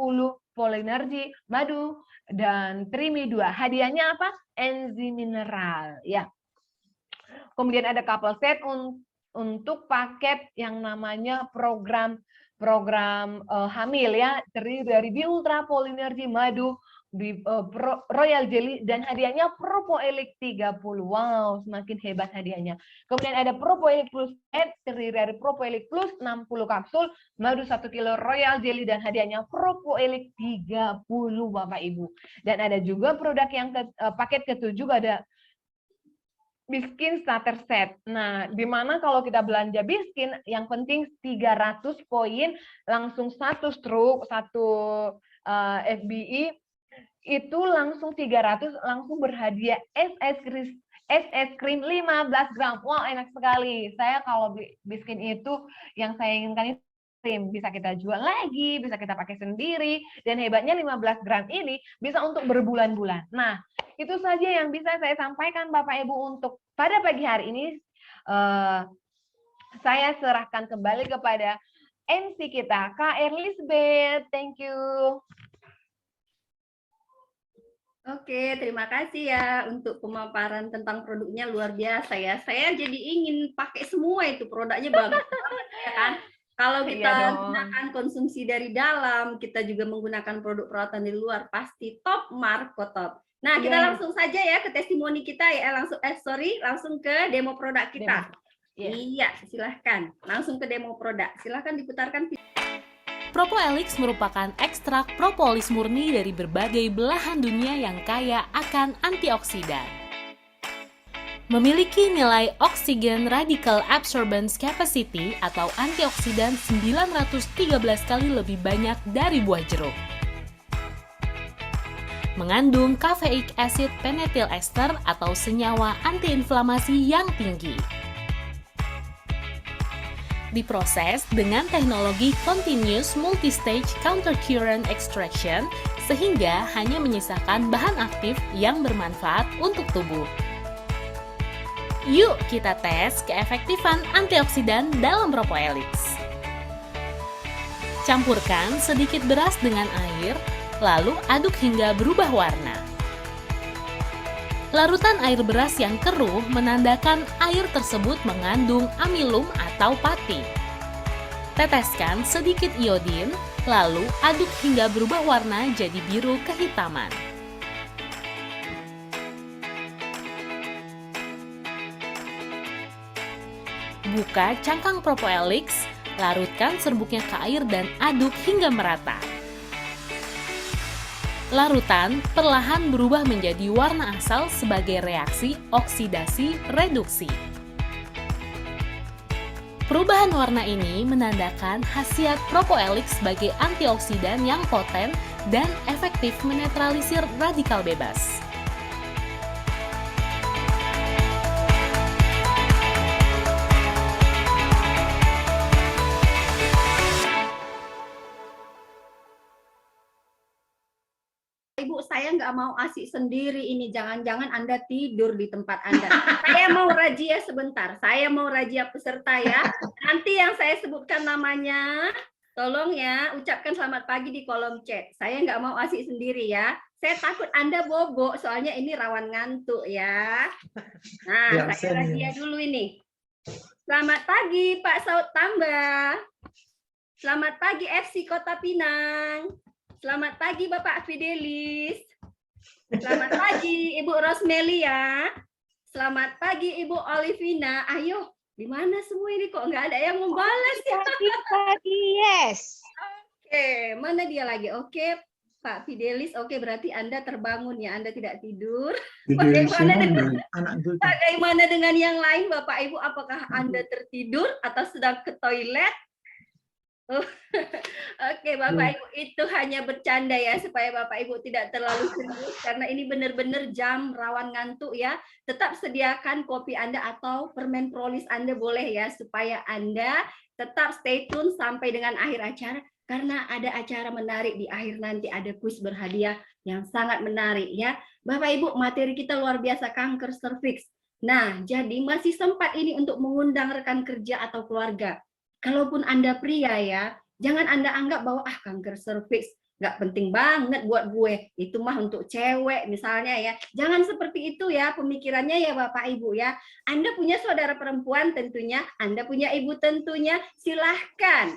Polinergy, madu, dan Trimi 2. Hadiahnya apa? Enzim mineral. Ya. Kemudian ada couple set untuk paket yang namanya program hamil ya. Terdiri dari Biultra, Polinergy, madu, royal jelly, dan hadiahnya Propoelic 30. Wow, semakin hebat hadiahnya. Kemudian ada Propoelic Plus Set, terdiri dari Propoelic Plus 60 kapsul, madu 1 kilo, royal jelly, dan hadiahnya Propoelic 30 Bapak Ibu. Dan ada juga produk yang paket ketujuh, ada Biskin Starter Set. Nah, di mana kalau kita belanja Biskin, yang penting 300 poin, langsung satu stroke, satu FBI, itu langsung 300, langsung berhadiah es krim 15 gram. Wah, enak sekali. Saya kalau Biskin itu yang saya inginkan itu krim, bisa kita jual lagi, bisa kita pakai sendiri, dan hebatnya 15 gram ini bisa untuk berbulan-bulan. Nah, itu saja yang bisa saya sampaikan Bapak Ibu untuk pada pagi hari ini. Saya serahkan kembali kepada MC kita, Kak Erlisbeth. Thank you. Oke, terima kasih ya untuk pemaparan tentang produknya, luar biasa ya. Saya jadi ingin pakai semua itu, produknya bagus banget ya kan. Kalau kita gunakan konsumsi dari dalam, kita juga menggunakan produk perawatan di luar, pasti top Marco top. Nah, kita langsung saja ya ke testimoni kita ya, langsung ke demo produk kita. Iya, silahkan. Langsung ke demo produk. Silahkan diputarkan. Propoelix merupakan ekstrak propolis murni dari berbagai belahan dunia yang kaya akan antioksidan. Memiliki nilai oksigen radical absorbance capacity atau antioksidan 913 kali lebih banyak dari buah jeruk. Mengandung caffeic acid penethyl ester atau senyawa antiinflamasi yang tinggi. Diproses dengan teknologi continuous multistage countercurrent extraction sehingga hanya menyisakan bahan aktif yang bermanfaat untuk tubuh. Yuk kita tes keefektifan antioksidan dalam Propoelix. Campurkan sedikit beras dengan air, lalu aduk hingga berubah warna. Larutan air beras yang keruh menandakan air tersebut mengandung amilum atau pati. Teteskan sedikit iodin, lalu aduk hingga berubah warna jadi biru kehitaman. Buka cangkang Propoelix, larutkan serbuknya ke air dan aduk hingga merata. Larutan perlahan berubah menjadi warna asal sebagai reaksi oksidasi reduksi. Perubahan warna ini menandakan khasiat Propoelix sebagai antioksidan yang poten dan efektif menetralisir radikal bebas. Ibu, saya nggak mau asik sendiri ini. Jangan-jangan Anda tidur di tempat Anda. Saya mau razia sebentar. Saya mau razia peserta ya. Nanti yang saya sebutkan namanya, tolong ya ucapkan selamat pagi di kolom chat. Saya nggak mau asik sendiri ya. Saya takut Anda bobok, soalnya ini rawan ngantuk ya. Nah, Ya, saya razia senior. dulu ini. Selamat pagi Pak Saud Tambah. Selamat pagi FC Kota Pinang. Selamat pagi Bapak Fidelis. Selamat pagi Ibu Rosmelia. Selamat pagi Ibu Olivina. Ayo, di mana semua ini kok nggak ada yang membalas ya? Pagi, yes. Oke, mana dia lagi? Oke, Pak Fidelis. Oke, berarti Anda terbangun ya, Anda tidak tidur. Bagaimana dengan, Anak itu. bagaimana dengan yang lain Bapak Ibu? Apakah Anda tertidur atau sedang ke toilet? Oke, Bapak Ibu, itu hanya bercanda ya, supaya Bapak Ibu tidak terlalu serius, karena ini benar-benar jam rawan ngantuk ya. Tetap sediakan kopi Anda atau permen prolis Anda boleh ya, supaya Anda tetap stay tune sampai dengan akhir acara, karena ada acara menarik di akhir nanti, ada kuis berhadiah yang sangat menarik ya. Bapak Ibu, materi kita luar biasa, kanker serviks. Nah, jadi masih sempat ini untuk mengundang rekan kerja atau keluarga. Kalaupun Anda pria ya, jangan Anda anggap bahwa kanker serviks nggak penting banget buat gue. Itu mah untuk cewek misalnya ya. Jangan seperti itu ya pemikirannya ya Bapak Ibu ya. Anda punya saudara perempuan tentunya, Anda punya ibu tentunya, silahkan.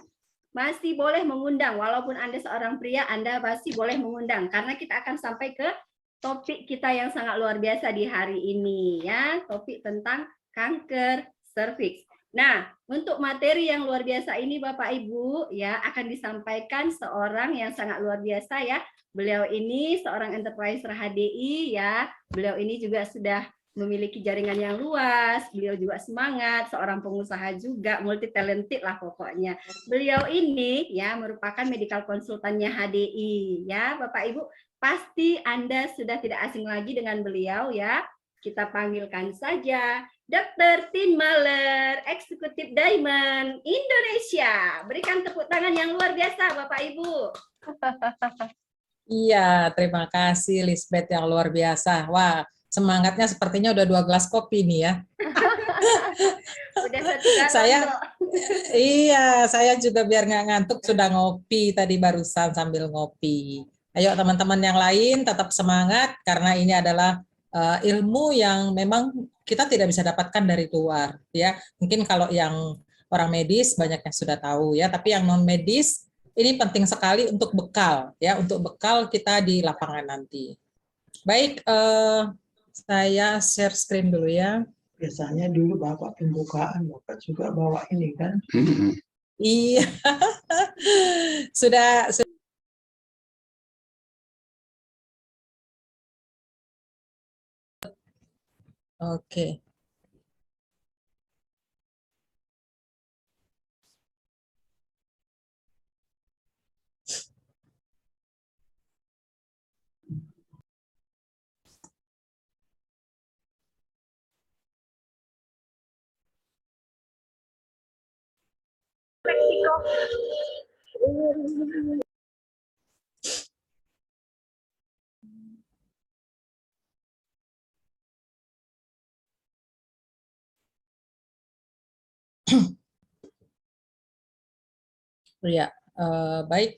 Masih boleh mengundang, walaupun Anda seorang pria, Anda masih boleh mengundang. Karena kita akan sampai ke topik kita yang sangat luar biasa di hari ini ya. Topik tentang kanker serviks. Nah, untuk materi yang luar biasa ini Bapak Ibu ya akan disampaikan seorang yang sangat luar biasa ya. Beliau ini seorang enterpriser HDI ya. Beliau ini juga sudah memiliki jaringan yang luas, beliau juga semangat, seorang pengusaha juga, multi talented lah pokoknya. Beliau ini ya merupakan medical konsultannya HDI ya. Bapak Ibu, pasti Anda sudah tidak asing lagi dengan beliau ya. Kita panggilkan saja Dr. Tin Mahler, Eksekutif Diamond Indonesia. Berikan tepuk tangan yang luar biasa, Bapak Ibu. Iya, terima kasih Lisbeth yang luar biasa. Wah, semangatnya sepertinya udah 2 gelas kopi nih ya. Udah 1 galon, Saya, Bro. iya, saya juga biar nggak ngantuk sudah ngopi tadi barusan sambil ngopi. Ayo teman-teman yang lain tetap semangat karena ini adalah ilmu yang memang kita tidak bisa dapatkan dari luar ya. Mungkin kalau yang orang medis banyak yang sudah tahu ya, tapi yang non medis ini penting sekali untuk bekal ya, untuk bekal kita di lapangan nanti. Baik, saya share screen dulu ya. Biasanya dulu Bapak pembukaan, Bapak juga bawa ini kan. Iya. Sudah. Oke. Ya, baik.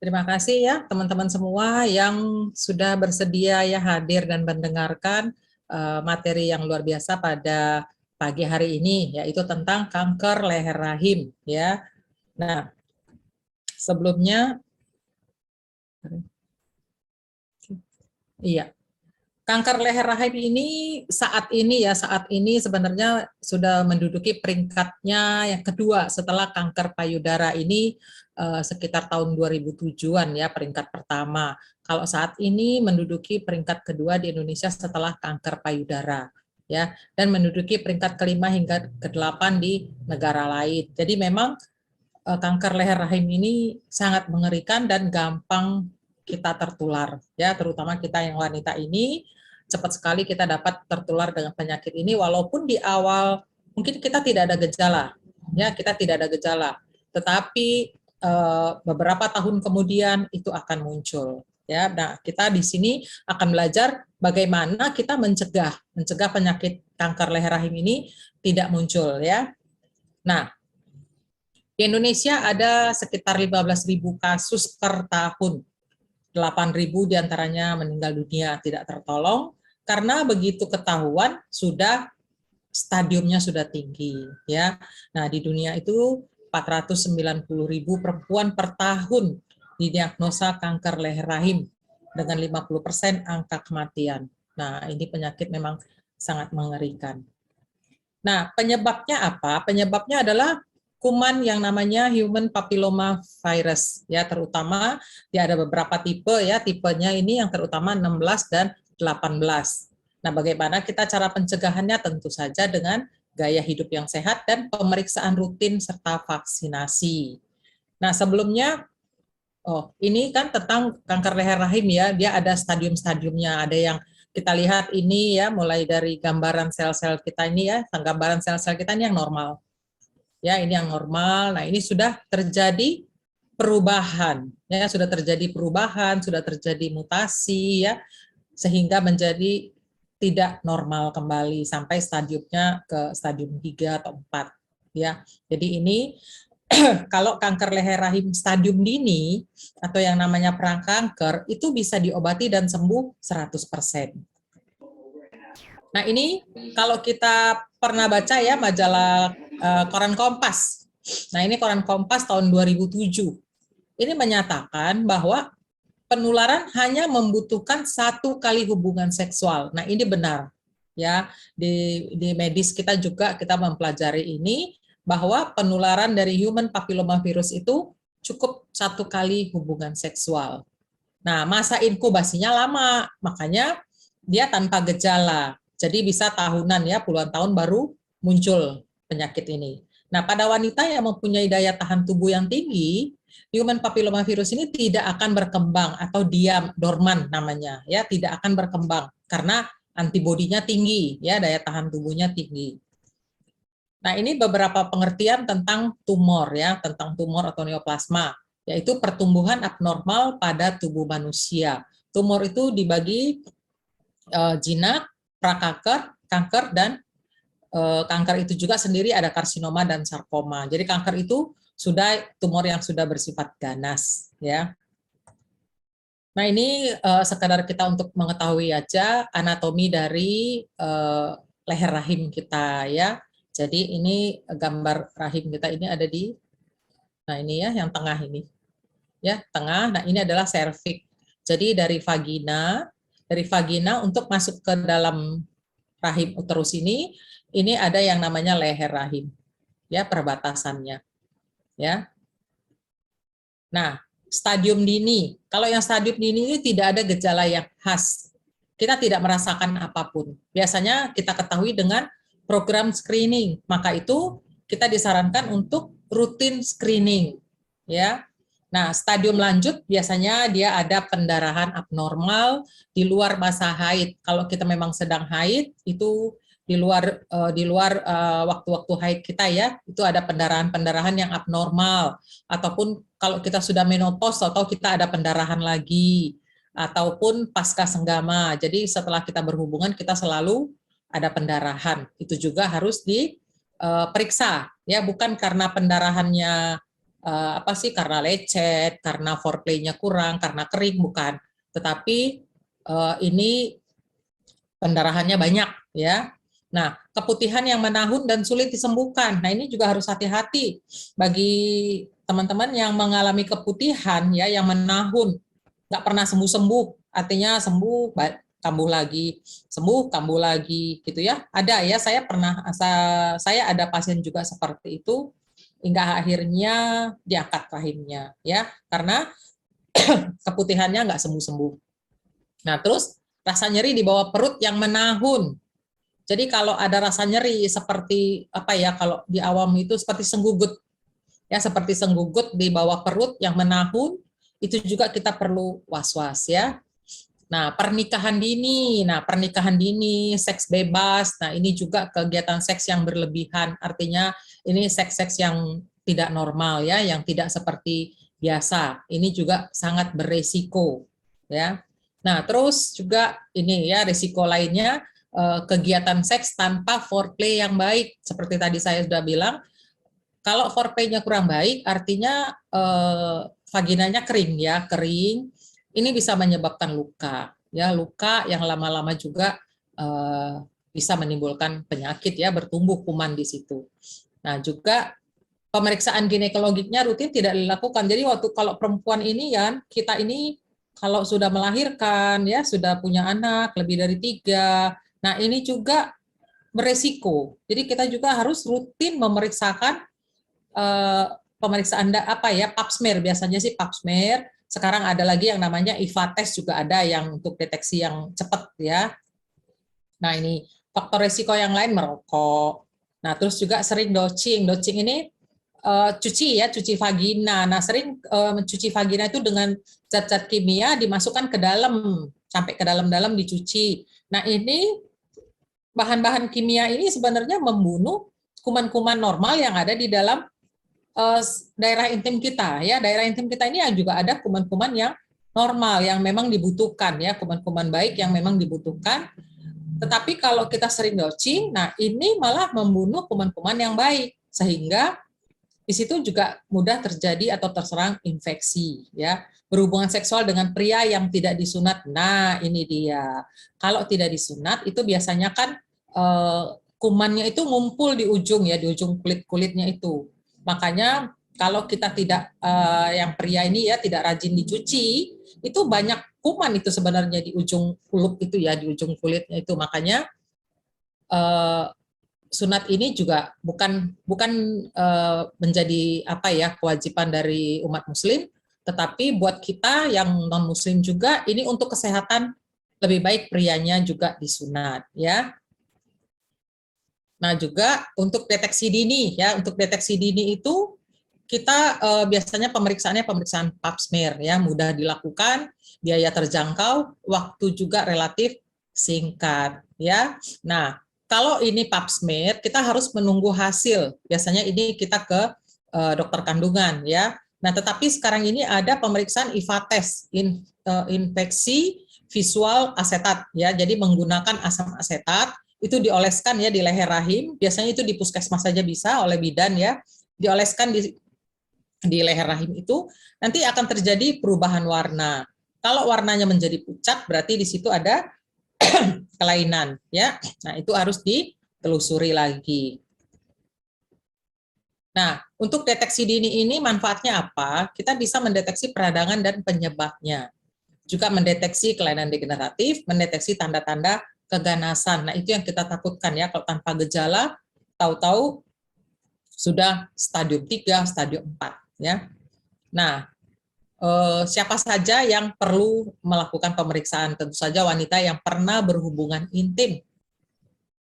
Terima kasih ya teman-teman semua yang sudah bersedia ya hadir dan mendengarkan materi yang luar biasa pada pagi hari ini, yaitu tentang kanker leher rahim ya. Nah, sebelumnya, iya. Kanker leher rahim ini saat ini sebenarnya sudah menduduki peringkatnya yang kedua setelah kanker payudara ini sekitar tahun 2007-an ya, peringkat pertama. Kalau saat ini menduduki peringkat kedua di Indonesia setelah kanker payudara ya, dan menduduki peringkat kelima hingga ke-8 di negara lain. Jadi memang kanker leher rahim ini sangat mengerikan dan gampang kita tertular ya, terutama kita yang wanita ini cepat sekali kita dapat tertular dengan penyakit ini walaupun di awal mungkin kita tidak ada gejala ya, kita tidak ada gejala, tetapi beberapa tahun kemudian itu akan muncul ya. Nah, kita di sini akan belajar bagaimana kita mencegah penyakit kanker leher rahim ini tidak muncul ya. Nah, di Indonesia ada sekitar 15.000 kasus per tahun. 8.000 diantaranya meninggal dunia tidak tertolong karena begitu ketahuan sudah stadiumnya sudah tinggi ya. Nah, di dunia itu 490.000 perempuan per tahun didiagnosa kanker leher rahim dengan 50% angka kematian. Nah, ini penyakit memang sangat mengerikan. Nah, penyebabnya apa? Penyebabnya adalah kuman yang namanya human papilloma virus ya, terutama dia ada beberapa tipe ya, tipenya ini yang terutama 16 dan 18. Nah, bagaimana kita cara pencegahannya? Tentu saja dengan gaya hidup yang sehat dan pemeriksaan rutin serta vaksinasi. Nah, sebelumnya ini kan tentang kanker leher rahim ya, dia ada stadium-stadiumnya, ada yang kita lihat ini ya, mulai dari gambaran sel-sel kita ini ya, gambaran sel-sel kita ini yang normal. Ya, ini yang normal. Nah, ini sudah terjadi perubahan, ya, sudah terjadi mutasi, ya, sehingga menjadi tidak normal kembali sampai stadiumnya ke stadium 3 atau 4, ya. Jadi ini kalau kanker leher rahim stadium dini atau yang namanya prakanker itu bisa diobati dan sembuh 100%. Nah, ini kalau kita pernah baca ya majalah Koran Kompas. Nah, ini Koran Kompas tahun 2007. Ini menyatakan bahwa penularan hanya membutuhkan 1 kali hubungan seksual. Nah, ini benar. Ya, di medis kita juga kita mempelajari ini bahwa penularan dari human papillomavirus itu cukup 1 kali hubungan seksual. Nah, masa inkubasinya lama, makanya dia tanpa gejala. Jadi bisa tahunan ya, puluhan tahun baru muncul penyakit ini. Nah, pada wanita yang mempunyai daya tahan tubuh yang tinggi, human papillomavirus ini tidak akan berkembang atau diam, dorman namanya, ya, tidak akan berkembang karena antibodinya tinggi, ya, daya tahan tubuhnya tinggi. Nah, ini beberapa pengertian tentang tumor ya, tentang tumor atau neoplasma, yaitu pertumbuhan abnormal pada tubuh manusia. Tumor itu dibagi jinak, prakanker, kanker, dan kanker itu juga sendiri ada karsinoma dan sarkoma. Jadi kanker itu sudah tumor yang sudah bersifat ganas, ya. Nah, ini sekadar kita untuk mengetahui aja anatomi dari leher rahim kita, ya. Jadi ini gambar rahim kita ini ada di, nah ini ya yang tengah ini, ya tengah. Nah, ini adalah serviks. Jadi dari vagina untuk masuk ke dalam rahim uterus ini ada yang namanya leher rahim, ya, perbatasannya, ya. Nah, stadium dini, kalau yang stadium dini ini tidak ada gejala yang khas, kita tidak merasakan apapun. Biasanya kita ketahui dengan program screening, maka itu kita disarankan untuk rutin screening, ya. Nah, stadium lanjut biasanya dia ada pendarahan abnormal di luar masa haid. Kalau kita memang sedang haid, itu di luar waktu-waktu haid kita ya, itu ada pendarahan-pendarahan yang abnormal, ataupun kalau kita sudah menopause atau kita ada pendarahan lagi, ataupun pasca senggama. Jadi setelah kita berhubungan kita selalu ada pendarahan. Itu juga harus diperiksa ya, bukan karena pendarahannya karena lecet, karena foreplay-nya kurang, karena kering, bukan. Tetapi ini pendarahannya banyak ya. Nah, keputihan yang menahun dan sulit disembuhkan. Nah, ini juga harus hati-hati bagi teman-teman yang mengalami keputihan ya, yang menahun, nggak pernah sembuh-sembuh, artinya sembuh, kambuh lagi, sembuh, kambuh lagi, gitu ya. Ada ya, saya ada pasien juga seperti itu, hingga akhirnya diangkat rahimnya ya, karena keputihannya nggak sembuh-sembuh. Nah, terus rasa nyeri di bawah perut yang menahun. Jadi kalau ada rasa nyeri seperti kalau di awam itu seperti senggugut, ya seperti senggugut di bawah perut yang menahun, itu juga kita perlu was-was ya. Nah, pernikahan dini, seks bebas, nah ini juga kegiatan seks yang berlebihan, artinya ini seks-seks yang tidak normal ya, yang tidak seperti biasa. Ini juga sangat beresiko ya. Nah, terus juga ini ya risiko lainnya, kegiatan seks tanpa foreplay yang baik. Seperti tadi saya sudah bilang, kalau foreplay-nya kurang baik, artinya vaginanya kering ya, kering. Ini bisa menyebabkan luka, ya luka yang lama-lama juga bisa menimbulkan penyakit ya, bertumbuh kuman di situ. Nah, juga pemeriksaan ginekologiknya rutin tidak dilakukan. Jadi kalau perempuan ini ya, kita ini kalau sudah melahirkan ya, sudah punya anak lebih dari 3, nah ini juga beresiko. Jadi kita juga harus rutin memeriksakan pemeriksaan pap smear, biasanya sih pap smear. Sekarang ada lagi yang namanya IVA test juga ada yang untuk deteksi yang cepat ya. Nah, ini faktor resiko yang lain merokok. Nah, terus juga sering dosing. Dosing ini cuci vagina. Nah, sering mencuci vagina itu dengan zat-zat kimia dimasukkan ke dalam, sampai ke dalam-dalam dicuci. Nah, ini bahan-bahan kimia ini sebenarnya membunuh kuman-kuman normal yang ada di dalam daerah intim kita ya. Daerah intim kita ini juga ada kuman-kuman yang normal yang memang dibutuhkan ya, kuman-kuman baik yang memang dibutuhkan. Tetapi kalau kita sering dosing, nah ini malah membunuh kuman-kuman yang baik, sehingga di situ juga mudah terjadi atau terserang infeksi ya. Berhubungan seksual dengan pria yang tidak disunat. Nah, ini dia. Kalau tidak disunat itu biasanya kan kumannya itu ngumpul di ujung ya, di ujung kulit-kulitnya itu. Makanya kalau kita tidak yang pria ini ya tidak rajin dicuci, itu banyak kuman itu sebenarnya di ujung kulup itu ya, di ujung kulitnya itu. Makanya sunat ini juga bukan menjadi kewajiban dari umat muslim, tetapi buat kita yang non muslim juga ini untuk kesehatan lebih baik prianya juga disunat ya. Nah, juga untuk deteksi dini ya, untuk deteksi dini itu kita biasanya pemeriksaan pap smear ya, mudah dilakukan, biaya terjangkau, waktu juga relatif singkat ya. Nah, kalau ini pap smear kita harus menunggu hasil. Biasanya ini kita ke dokter kandungan ya. Nah, tetapi sekarang ini ada pemeriksaan IVA test, infeksi visual asetat ya. Jadi menggunakan asam asetat itu dioleskan ya di leher rahim. Biasanya itu di puskesmas saja bisa oleh bidan ya. Dioleskan di leher rahim itu nanti akan terjadi perubahan warna. Kalau warnanya menjadi pucat berarti di situ ada kelainan ya. Nah, itu harus ditelusuri lagi. Nah, untuk deteksi dini ini manfaatnya apa? Kita bisa mendeteksi peradangan dan penyebabnya. Juga mendeteksi kelainan degeneratif, mendeteksi tanda-tanda keganasan. Nah, itu yang kita takutkan ya, kalau tanpa gejala tahu-tahu sudah stadium 3, stadium 4 ya. Nah, siapa saja yang perlu melakukan pemeriksaan? Tentu saja wanita yang pernah berhubungan intim.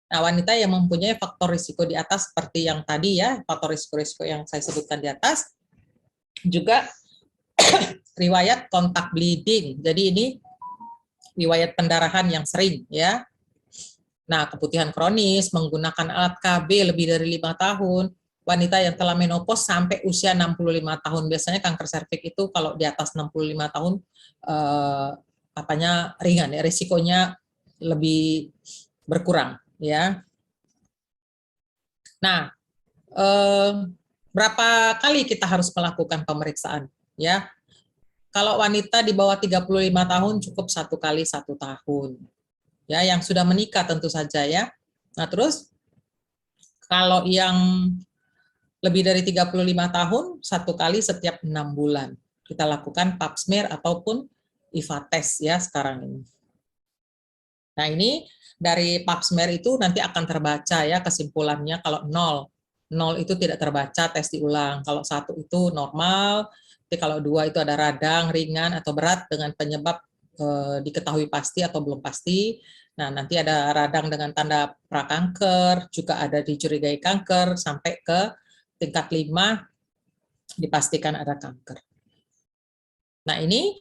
Nah, wanita yang mempunyai faktor risiko di atas seperti yang tadi ya, faktor risiko-risiko yang saya sebutkan di atas, juga riwayat kontak bleeding. Jadi ini riwayat pendarahan yang sering ya. Nah, keputihan kronis menggunakan alat KB lebih dari 5 tahun, wanita yang telah menopause sampai usia 65 tahun. Biasanya kanker serviks itu kalau di atas 65 tahun ringan ya, risikonya lebih berkurang ya. Nah, berapa kali kita harus melakukan pemeriksaan ya? Kalau wanita di bawah 35 tahun cukup 1 kali 1 tahun. Ya, yang sudah menikah tentu saja ya. Nah, terus kalau yang lebih dari 35 tahun 1 kali setiap 6 bulan. Kita lakukan pap smear ataupun IVA test ya sekarang ini. Nah, ini dari pap smear itu nanti akan terbaca ya kesimpulannya. Kalau 0 itu tidak terbaca, tes diulang. Kalau 1 itu normal, tapi kalau 2 itu ada radang, ringan atau berat dengan penyebab diketahui pasti atau belum pasti. Nah, nanti ada radang dengan tanda prakanker, juga ada dicurigai kanker, sampai ke tingkat 5 dipastikan ada kanker. Nah, ini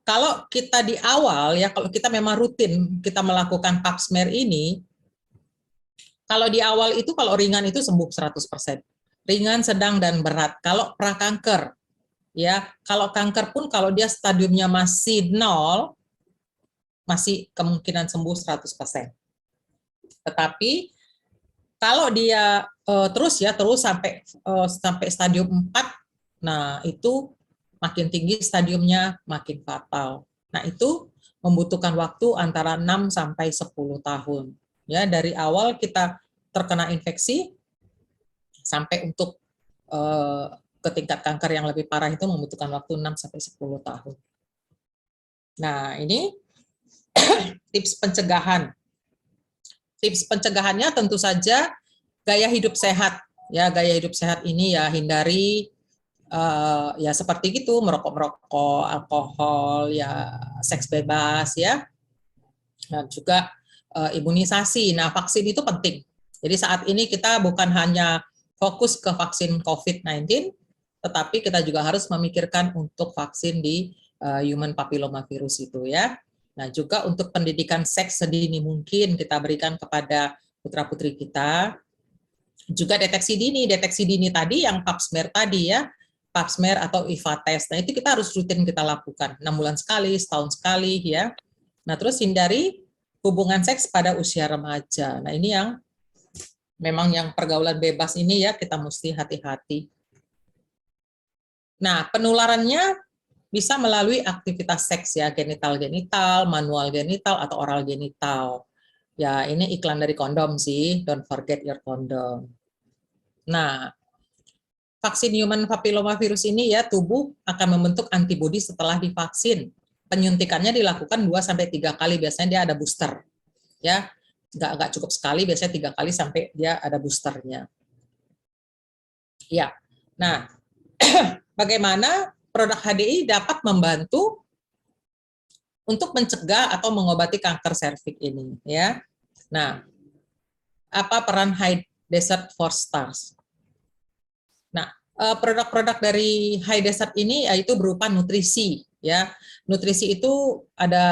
kalau kita di awal ya, kalau kita memang rutin kita melakukan pap smear ini, kalau di awal itu kalau ringan itu sembuh 100%. Ringan, sedang, dan berat. Kalau prakanker ya, kalau kanker pun kalau dia stadiumnya masih 0, masih kemungkinan sembuh 100%. Tetapi kalau dia terus sampai stadium 4, nah itu makin tinggi stadiumnya makin fatal. Nah, itu membutuhkan waktu antara 6 sampai 10 tahun. Ya, dari awal kita terkena infeksi sampai untuk ke tingkat kanker yang lebih parah itu membutuhkan waktu 6 sampai 10 tahun. Nah, ini tips pencegahan. Tips pencegahannya tentu saja gaya hidup sehat. Ya, gaya hidup sehat ini ya hindari ya seperti gitu, merokok, alkohol, ya seks bebas ya. Dan juga imunisasi. Nah, vaksin itu penting. Jadi saat ini kita bukan hanya fokus ke vaksin COVID-19, tetapi kita juga harus memikirkan untuk vaksin di human papillomavirus itu ya. Nah, juga untuk pendidikan seks sedini mungkin kita berikan kepada putra-putri kita. Juga deteksi dini tadi yang pap smear tadi ya, pap smear atau IVA test. Nah, itu kita harus rutin kita lakukan, 6 bulan sekali, setahun sekali ya. Nah, terus hindari hubungan seks pada usia remaja. Nah, ini yang memang yang pergaulan bebas ini ya, kita mesti hati-hati. Nah, penularannya bisa melalui aktivitas seks ya, genital-genital, manual genital, atau oral genital. Ya, ini iklan dari kondom sih, don't forget your condom. Nah, vaksin human papillomavirus ini ya, tubuh akan membentuk antibodi setelah divaksin. Penyuntikannya dilakukan 2-3 kali, biasanya dia ada booster. Ya, nggak cukup sekali, biasanya 3 kali sampai dia ada boosternya. Ya, nah, bagaimana produk HDI dapat membantu untuk mencegah atau mengobati kanker serviks ini ya. Nah, apa peran High Desert 4 Stars? Nah, produk-produk dari High Desert ini yaitu berupa nutrisi ya. Nutrisi itu ada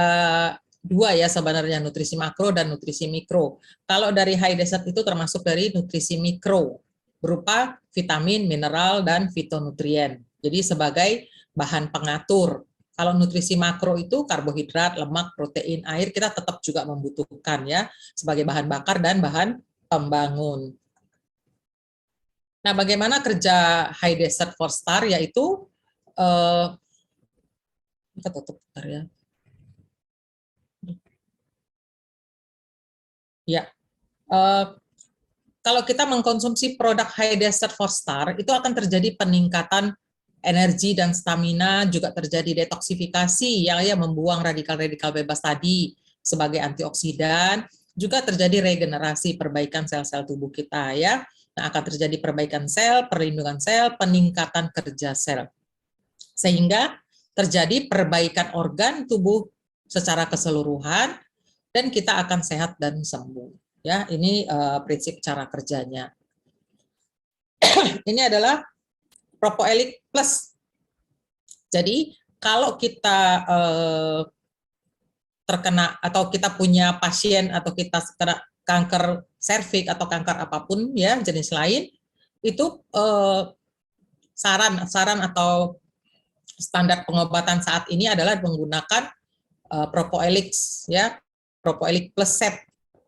2 ya sebenarnya, nutrisi makro dan nutrisi mikro. Kalau dari High Desert itu termasuk dari nutrisi mikro berupa vitamin, mineral, dan fitonutrien. Jadi sebagai bahan pengatur. Kalau nutrisi makro itu karbohidrat, lemak, protein, air kita tetap juga membutuhkan ya sebagai bahan bakar dan bahan pembangun. Nah, bagaimana kerja High Desert 4 Star yaitu kita tutup bentar ya. Ya. Kalau kita mengkonsumsi produk High Desert 4 Star, itu akan terjadi peningkatan energi dan stamina, juga terjadi detoksifikasi yang ya membuang radikal-radikal bebas tadi sebagai antioksidan, juga terjadi regenerasi, perbaikan sel-sel tubuh kita ya. Nah, akan terjadi perbaikan sel, perlindungan sel, peningkatan kerja sel. Sehingga terjadi perbaikan organ tubuh secara keseluruhan dan kita akan sehat dan sembuh. Ya, ini prinsip cara kerjanya. Ini adalah Propoelik Plus. Jadi kalau kita terkena atau kita punya pasien atau kita kena kanker serviks atau kanker apapun ya jenis lain, itu saran atau standar pengobatan saat ini adalah menggunakan Propoelix ya, Propoelix plus set.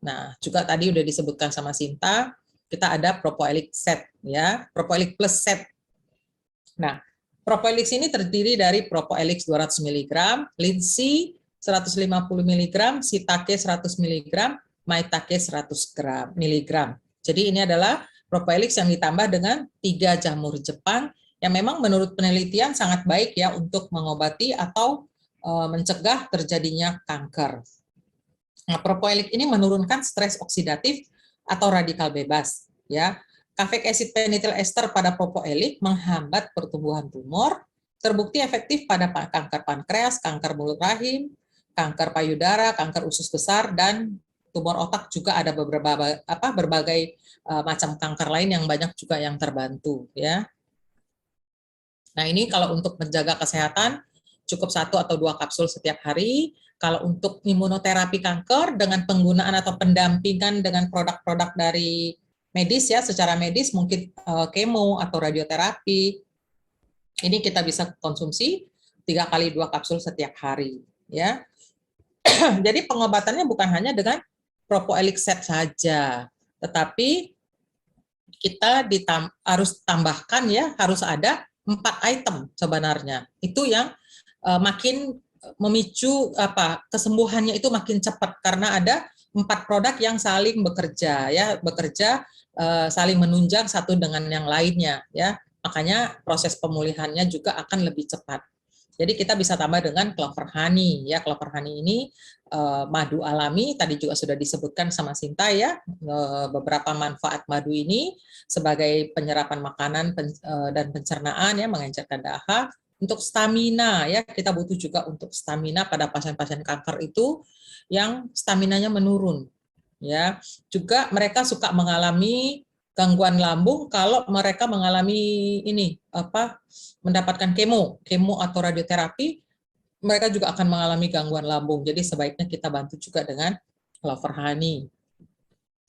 Nah, juga tadi udah disebutkan sama Sinta, kita ada Propoelix set ya, Propoelix plus set. Nah, Propoelix ini terdiri dari Propoelix 200 mg, Linsi 150 mg, Shiitake 100 mg, Maitake 100 mg. Jadi ini adalah Propoelix yang ditambah dengan 3 jamur Jepang yang memang menurut penelitian sangat baik ya untuk mengobati atau mencegah terjadinya kanker. Nah, Propoelix ini menurunkan stres oksidatif atau radikal bebas ya. Caffeic acid pentyl ester pada Propoelix menghambat pertumbuhan tumor, terbukti efektif pada kanker pankreas, kanker mulut rahim, kanker payudara, kanker usus besar, dan tumor otak juga ada berbagai macam kanker lain yang banyak juga yang terbantu ya. Nah, ini kalau untuk menjaga kesehatan cukup 1 atau 2 kapsul setiap hari. Kalau untuk imunoterapi kanker dengan penggunaan atau pendampingan dengan produk-produk dari medis ya, secara medis mungkin kemo atau radioterapi. Ini kita bisa konsumsi 3 kali 2 kapsul setiap hari ya. Jadi pengobatannya bukan hanya dengan Propoelix set saja, tetapi kita harus tambahkan ya, harus ada 4 item sebenarnya. Itu yang makin memicu kesembuhannya itu makin cepat karena ada 4 produk yang saling bekerja ya, saling menunjang satu dengan yang lainnya ya. Makanya proses pemulihannya juga akan lebih cepat. Jadi kita bisa tambah dengan clover honey ya. Clover honey ini madu alami, tadi juga sudah disebutkan sama Sinta ya, beberapa manfaat madu ini sebagai penyerapan makanan dan pencernaan ya, mengencerkan dahak. Untuk stamina ya, kita butuh juga untuk stamina pada pasien-pasien kanker itu yang staminanya menurun ya. Juga mereka suka mengalami gangguan lambung kalau mereka mengalami mendapatkan kemo atau radioterapi, mereka juga akan mengalami gangguan lambung. Jadi sebaiknya kita bantu juga dengan clover honey.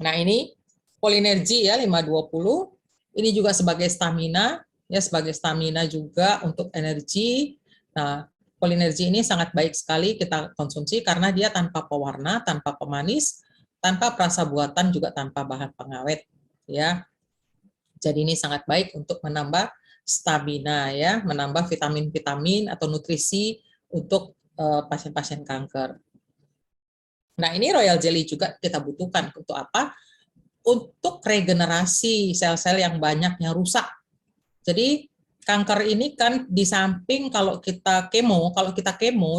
Nah, ini Polinergy ya 520. Ini juga sebagai stamina ya, sebagai stamina juga untuk energi. Nah, Polinergy ini sangat baik sekali kita konsumsi karena dia tanpa pewarna, tanpa pemanis, tanpa perasa buatan, juga tanpa bahan pengawet ya. Jadi ini sangat baik untuk menambah stamina ya, menambah vitamin-vitamin atau nutrisi untuk pasien-pasien kanker. Nah, ini Royal Jelly juga kita butuhkan untuk apa? Untuk regenerasi sel-sel yang banyak yang rusak. Jadi kanker ini kan di samping kalau kita kemo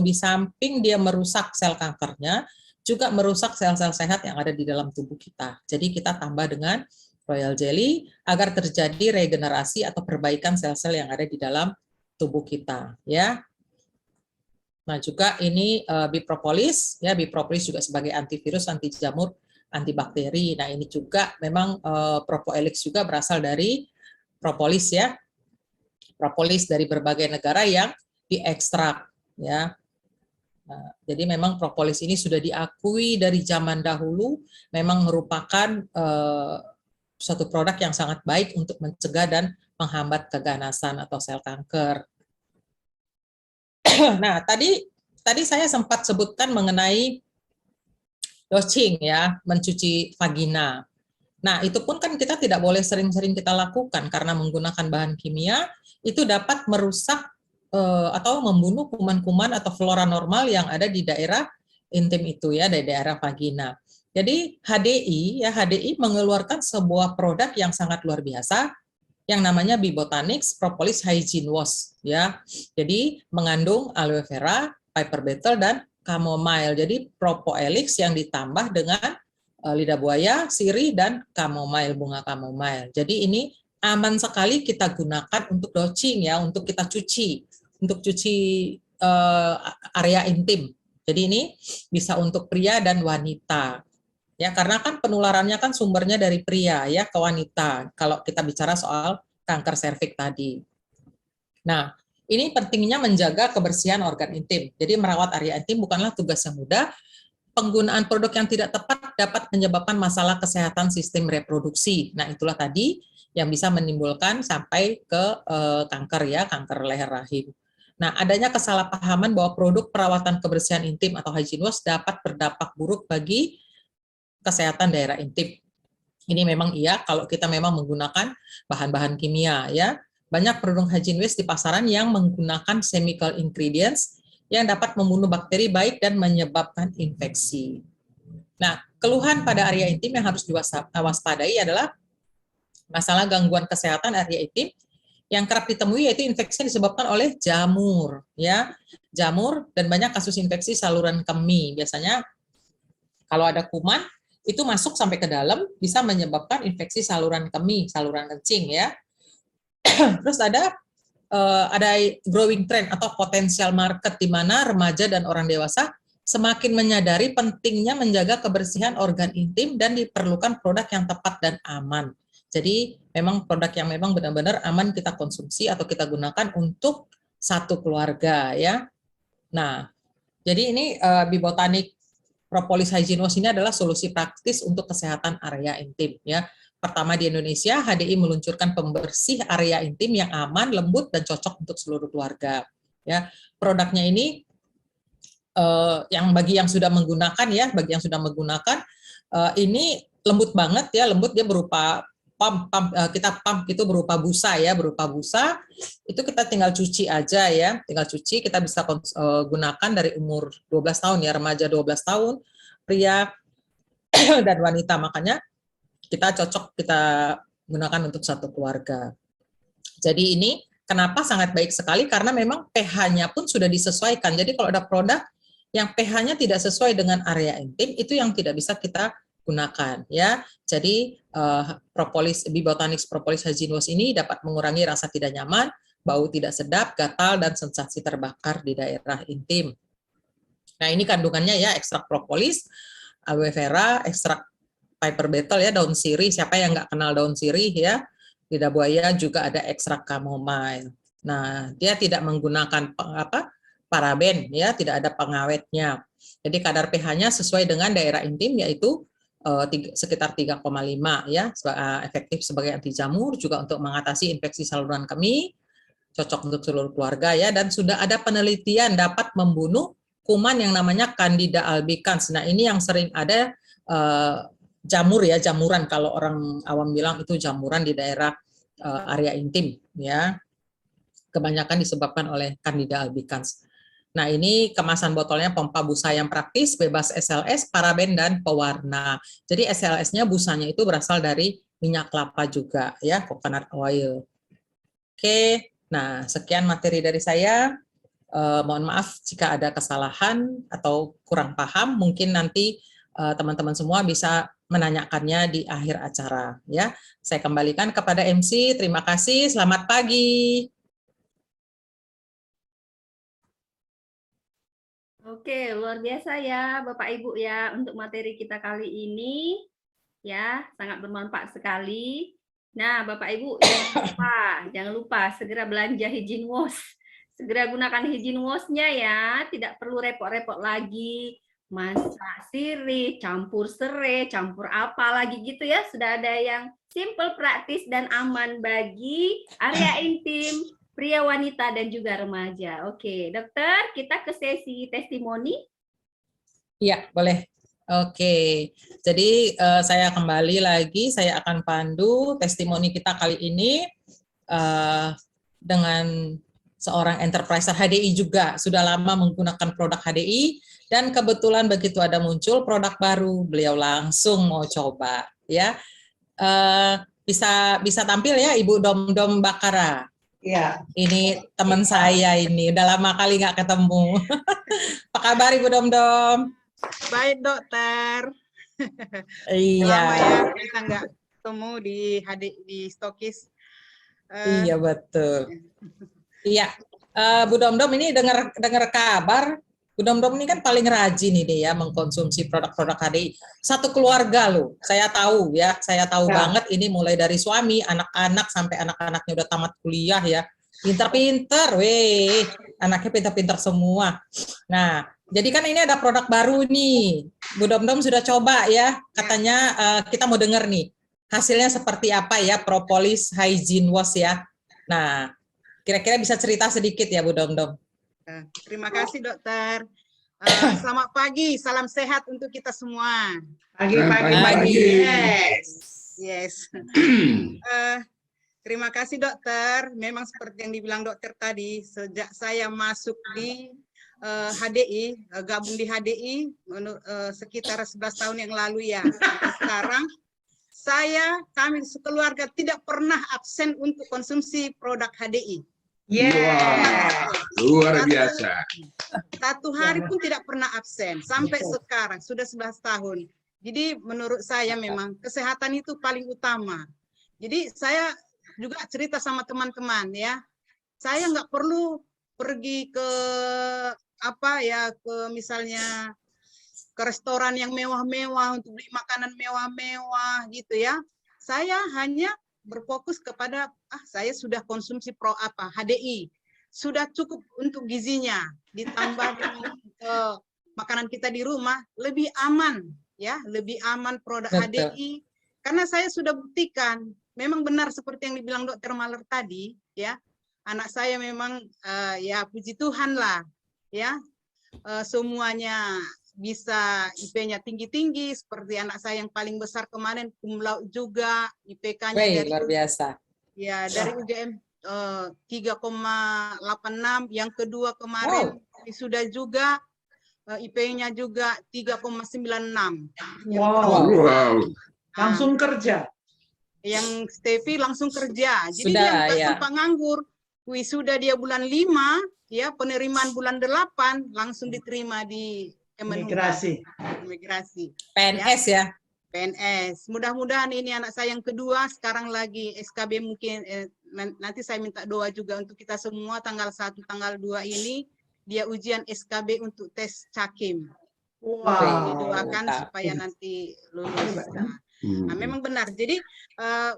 di samping dia merusak sel kankernya, juga merusak sel-sel sehat yang ada di dalam tubuh kita. Jadi kita tambah dengan Royal Jelly agar terjadi regenerasi atau perbaikan sel-sel yang ada di dalam tubuh kita ya. Nah, juga ini Bipropolis ya, Bipropolis juga sebagai antivirus, anti jamur, antibakteri. Nah, ini juga memang Propoelix juga berasal dari propolis ya. Propolis dari berbagai negara yang diekstrak ya. Nah, jadi memang propolis ini sudah diakui dari zaman dahulu memang merupakan suatu produk yang sangat baik untuk mencegah dan menghambat keganasan atau sel kanker. Nah, tadi saya sempat sebutkan mengenai dosing ya, mencuci vagina. Nah, itu pun kan kita tidak boleh sering-sering kita lakukan karena menggunakan bahan kimia itu dapat merusak atau membunuh kuman-kuman atau flora normal yang ada di daerah intim itu ya, di daerah vagina. Jadi HDI mengeluarkan sebuah produk yang sangat luar biasa yang namanya Bibotanics Propolis Hygiene Wash ya. Jadi mengandung aloe vera, piper betel, dan chamomile. Jadi Propoelix yang ditambah dengan lidah buaya, sirih, dan chamomile, bunga chamomile. Jadi ini aman sekali kita gunakan untuk dosing ya, untuk kita cuci, area intim. Jadi ini bisa untuk pria dan wanita. Ya, karena kan penularannya kan sumbernya dari pria ya ke wanita kalau kita bicara soal kanker serviks tadi. Nah, Ini pentingnya menjaga kebersihan organ intim. Jadi merawat area intim bukanlah tugas yang mudah. Penggunaan produk yang tidak tepat dapat menyebabkan masalah kesehatan sistem reproduksi. Nah, itulah tadi yang bisa menimbulkan sampai ke kanker ya, kanker leher rahim. Nah, adanya kesalahpahaman bahwa produk perawatan kebersihan intim atau hygiene wash dapat berdampak buruk bagi kesehatan daerah intim. Ini memang iya kalau kita memang menggunakan bahan-bahan kimia ya. Banyak produk hygiene wash di pasaran yang menggunakan chemical ingredients yang dapat membunuh bakteri baik dan menyebabkan infeksi. Nah, keluhan pada area intim yang harus diwaspadai adalah masalah gangguan kesehatan area intim yang kerap ditemui yaitu infeksi yang disebabkan oleh jamur, ya, jamur dan banyak kasus infeksi saluran kemih. Biasanya kalau ada kuman itu masuk sampai ke dalam bisa menyebabkan infeksi saluran kemih, saluran kencing, ya. Terus ada growing trend atau potensial market di mana remaja dan orang dewasa semakin menyadari pentingnya menjaga kebersihan organ intim dan diperlukan produk yang tepat dan aman. Jadi memang produk yang memang benar-benar aman kita konsumsi atau kita gunakan untuk satu keluarga ya. Nah, jadi ini Biobotanik Propolis Hygiene Wash ini adalah solusi praktis untuk kesehatan area intim ya. Pertama di Indonesia, HDI meluncurkan pembersih area intim yang aman, lembut dan cocok untuk seluruh keluarga. Ya, produknya ini yang bagi yang sudah menggunakan ya, ini lembut banget ya, lembut dia berupa kita pump itu berupa busa ya, itu kita tinggal cuci aja ya, kita bisa gunakan dari umur 12 tahun ya, remaja 12 tahun, pria dan wanita, makanya kita gunakan untuk satu keluarga. Jadi ini kenapa sangat baik sekali, karena memang pH-nya pun sudah disesuaikan, jadi kalau ada produk yang pH-nya tidak sesuai dengan area intim, itu yang tidak bisa kita gunakan ya. Jadi Biobotanik Propolis Hygiene Wash ini dapat mengurangi rasa tidak nyaman, bau tidak sedap, gatal dan sensasi terbakar di daerah intim. Nah, ini kandungannya ya, ekstrak propolis, aloe vera, ekstrak Piper betel ya, daun sirih. Siapa yang nggak kenal daun sirih ya? Lidah buaya juga ada ekstrak chamomile. Nah, dia tidak menggunakan paraben ya, tidak ada pengawetnya. Jadi kadar pH-nya sesuai dengan daerah intim yaitu sekitar 3,5 ya, efektif sebagai anti jamur, juga untuk mengatasi infeksi saluran kemih, cocok untuk seluruh keluarga ya, dan sudah ada penelitian dapat membunuh kuman yang namanya Candida albicans. Nah, ini yang sering ada jamur ya, jamuran, kalau orang awam bilang itu jamuran di daerah area intim ya. Kebanyakan disebabkan oleh Candida albicans. Nah, ini kemasan botolnya pompa busa yang praktis, bebas SLS, paraben, dan pewarna. Jadi SLS-nya, busanya itu berasal dari minyak kelapa juga, ya, coconut oil. Oke, nah sekian materi dari saya. Mohon maaf jika ada kesalahan atau kurang paham, mungkin nanti teman-teman semua bisa menanyakannya di akhir acara. Ya, saya kembalikan kepada MC. Terima kasih, selamat pagi. Oke, luar biasa ya Bapak Ibu ya untuk materi kita kali ini ya, sangat bermanfaat sekali. Nah, Bapak Ibu jangan lupa segera belanja hygiene wash. Segera gunakan hygiene wash-nya ya, tidak perlu repot-repot lagi masak sirih, campur serai, campur apa lagi gitu ya. Sudah ada yang simple, praktis dan aman bagi area intim pria, wanita, dan juga remaja. Oke, dokter, kita ke sesi testimoni. Iya, boleh. Oke, jadi saya kembali lagi, saya akan pandu testimoni kita kali ini dengan seorang enterpriser HDI juga, sudah lama menggunakan produk HDI, dan kebetulan begitu ada muncul produk baru, beliau langsung mau coba. Ya, bisa tampil ya, Ibu Domdom Bakara. Iya. Ini teman saya ini, udah lama kali nggak ketemu. Apa kabar Ibu Domdom? Baik dokter. Iya. Lama ya kita nggak ketemu di Stokis. Iya betul. Iya, Bu Domdom ini dengar kabar. Bu Domdom ini kan paling rajin ini ya mengkonsumsi produk-produk HDI. Satu keluarga loh, saya tahu ya, banget ini mulai dari suami, anak-anak sampai anak-anaknya udah tamat kuliah ya. Pinter-pinter, weh. Anaknya pinter-pinter semua. Nah, jadi kan ini ada produk baru nih. Bu Domdom sudah coba ya. Katanya kita mau dengar nih. Hasilnya seperti apa ya, Propolis Hygiene Wash ya. Nah, kira-kira bisa cerita sedikit ya Bu Domdom. Terima kasih dokter. Selamat pagi, salam sehat untuk kita semua. Pagi. Yes. Terima kasih dokter. Memang seperti yang dibilang dokter tadi, sejak saya masuk di HDI, gabung di HDI sekitar 11 tahun yang lalu ya. Sekarang kami sekeluarga tidak pernah absen untuk konsumsi produk HDI. Wah, luar biasa. Satu hari pun tidak pernah absen sampai sekarang sudah 11 tahun. Jadi menurut saya memang kesehatan itu paling utama. Jadi saya juga cerita sama teman-teman ya. Saya nggak perlu pergi ke ke misalnya ke restoran yang mewah-mewah untuk beli makanan mewah-mewah gitu ya. Saya hanya berfokus kepada saya sudah konsumsi HDI. Sudah cukup untuk gizinya, ditambah dengan makanan kita di rumah lebih aman ya, lebih aman produk HDI. Karena saya sudah buktikan, memang benar seperti yang dibilang Dokter Maler tadi ya, anak saya memang ya puji Tuhan lah ya, semuanya bisa IP-nya tinggi-tinggi, seperti anak saya yang paling besar kemarin cum laude juga, IPK-nya dari luar biasa. Ya, dari UGM 3,86, yang kedua kemarin sudah juga IP-nya juga 3,96. Wow. Langsung kerja. Yang Stevi langsung kerja. Jadi Sudah, dia tanpa nganggur. Wisuda dia bulan 5, ya penerimaan bulan 8 langsung diterima di Imigrasi. PNS ya. PNS. Mudah-mudahan ini anak saya yang kedua, sekarang lagi SKB mungkin, nanti saya minta doa juga untuk kita semua tanggal 1, tanggal 2 ini, dia ujian SKB untuk tes Cakim. Didoakan supaya nanti lulus. Nah, memang benar. Jadi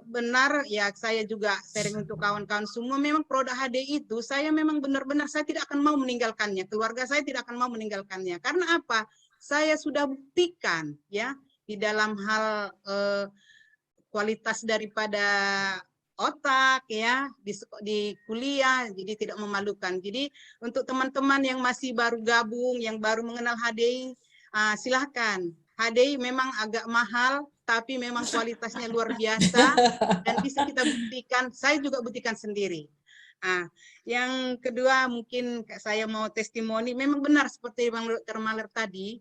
benar ya, saya juga sharing untuk kawan-kawan semua, memang produk HDI itu saya memang benar-benar saya tidak akan mau meninggalkannya. Keluarga saya tidak akan mau meninggalkannya. Karena apa? Saya sudah buktikan ya di dalam hal kualitas daripada otak ya di kuliah, jadi tidak memalukan. Jadi untuk teman-teman yang masih baru gabung, yang baru mengenal HDI, silahkan. HDI memang agak mahal, tapi memang kualitasnya luar biasa dan bisa kita buktikan. Saya juga buktikan sendiri. Yang kedua mungkin saya mau testimoni, memang benar seperti Bang Dr. Maler tadi,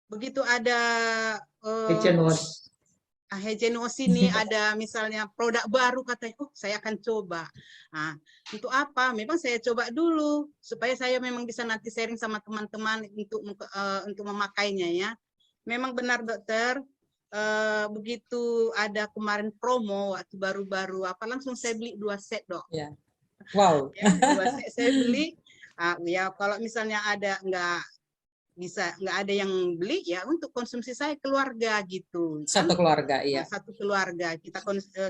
begitu ada Hegenos ini ada misalnya produk baru, katanya, saya akan coba. Untuk apa? Memang saya coba dulu supaya saya memang bisa nanti sharing sama teman-teman untuk memakainya ya. Memang benar dokter, begitu ada kemarin promo waktu baru-baru langsung saya beli 2 set dok. Ya. Wow. Ya, 2 set saya beli. Ya kalau misalnya ada nggak ada yang beli ya untuk konsumsi saya keluarga gitu. Satu keluarga, iya. Satu keluarga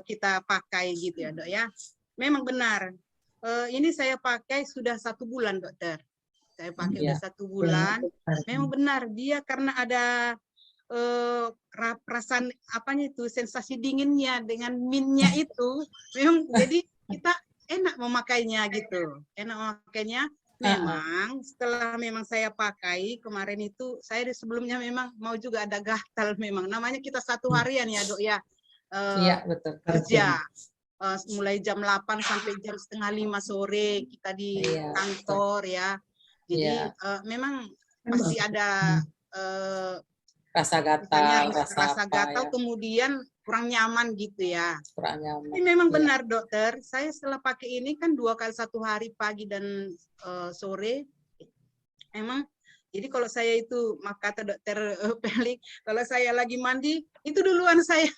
kita pakai gitu ya dok ya. Memang benar. Ini saya pakai sudah 1 bulan dokter. Saya pakai udah 1 bulan. Memang benar dia karena ada perasaan sensasi dinginnya dengan minnya itu, memang jadi kita enak memakainya gitu. Enak memakainya. Memang setelah memang saya pakai kemarin itu, saya sebelumnya memang mau juga ada gatal memang. Namanya kita 1 harian ya dok ya. Iya betul. Kerja. Mulai jam 8 sampai jam 4:30 sore kita di kantor ya. Jadi memang pasti ada rasa gatal, rasa gatal, kemudian kurang nyaman gitu ya. Kurang nyaman. Ini memang benar dokter, saya setelah pakai ini kan 2 kali 1 hari, pagi dan sore. Emang jadi kalau saya itu, kata dokter Pelik, kalau saya lagi mandi itu duluan saya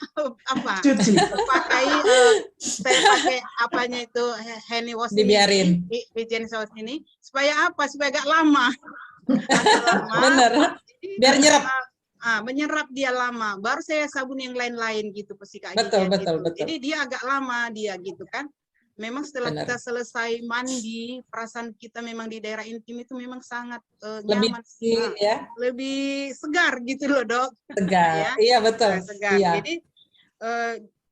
cuci. Pakai saya pakai itu hand wash dibiarin hand wash ini supaya apa? Supaya agak lama. Bener. Biar nyerap. Menyerap dia lama, baru saya sabun yang lain-lain gitu pasti kayak betul. Jadi dia agak lama dia gitu kan. memang setelah Benar. kita selesai mandi, perasaan kita memang di daerah intim itu memang sangat Lebih nyaman, ya, lebih segar gitu loh dok. tegar. Ya. Iya betul. Segar. Iya. Jadi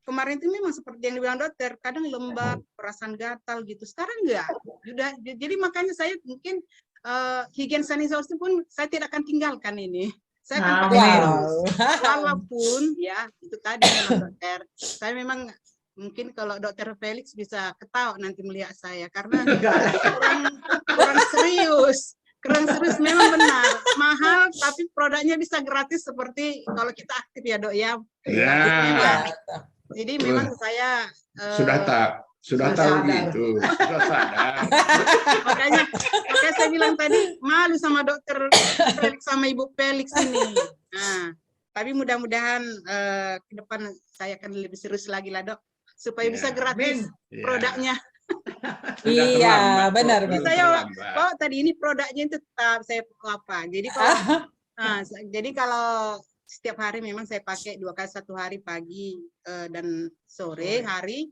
kemarin itu memang seperti yang dibilang dokter, kadang lembab, perasaan gatal gitu. Sekarang enggak. Jadi makanya saya mungkin higien sanitas pun saya tidak akan tinggalkan ini. Saya akan pakai terus. Walaupun ya itu tadi memang dokter. Saya memang mungkin kalau dokter Felix bisa ketawa nanti melihat saya karena kurang serius. Kurang serius memang benar. Mahal tapi produknya bisa gratis seperti kalau kita aktif ya dok ya. Ya, Jadi memang saya sudah tahu gitu. Sudah sadar. makanya saya bilang tadi malu sama dokter Felix sama Ibu Felix ini. Nah, tapi mudah-mudahan ke depan saya akan lebih serius lagi lah dok, supaya bisa gratis produknya. Iya, benar. Saya tadi ini produknya itu tetap saya apa. Jadi kalau jadi kalau setiap hari memang saya pakai 2 kali, 1 hari pagi dan sore hari.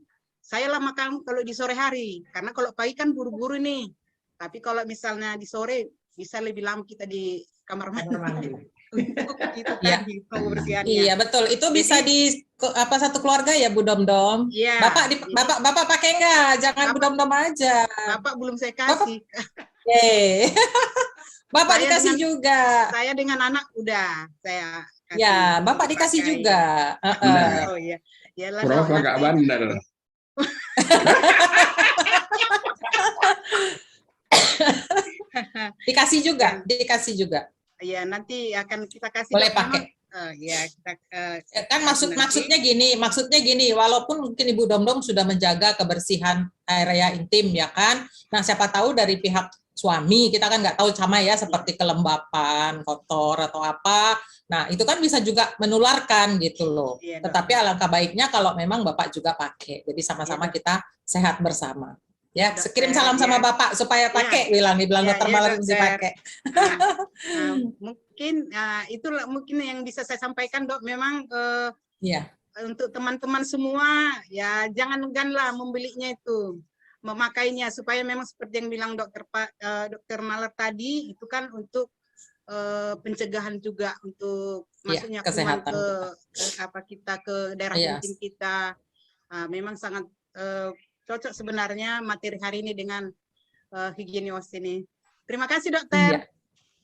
Saya lama kan kalau di sore hari, karena kalau pagi kan buru-buru nih. Tapi kalau misalnya di sore bisa lebih lama kita di kamar mandi. Itu tadi kebersihannya. Iya betul. Itu bisa di satu keluarga ya Bu Domdom. Iya. Bapak pakai enggak? Jangan Bu Domdom aja. Bapak belum saya kasih. Bapak dikasih juga. Saya dengan anak udah saya kasih. Ya, Bapak dikasih juga. Oh iya. Yalah, Prof agak bandel. Dikasih juga. Iya, nanti akan kita kasih. Boleh pakai. Ya, kita kan maksudnya gini, walaupun mungkin Ibu Domdom sudah menjaga kebersihan area intim ya kan. Nah, siapa tahu dari pihak suami kita kan nggak tahu sama ya seperti kelembapan, kotor atau apa. Nah, itu kan bisa juga menularkan gitu loh. Iya, tetapi alangkah baiknya kalau memang Bapak juga pakai. Jadi sama-sama kita sehat bersama. Ya, kirim salam sama Bapak supaya pakai, bilang dokter Malar mesti pakai. Mungkin itulah mungkin yang bisa saya sampaikan dok. Memang untuk teman-teman semua ya jangan engganlah membelinya itu, memakainya supaya memang seperti yang bilang dokter Malar tadi itu kan untuk pencegahan juga untuk maksudnya kesehatan kita ke daerah intim kita. Memang sangat cocok sebenarnya materi hari ini dengan higienios ini. Terima kasih dokter.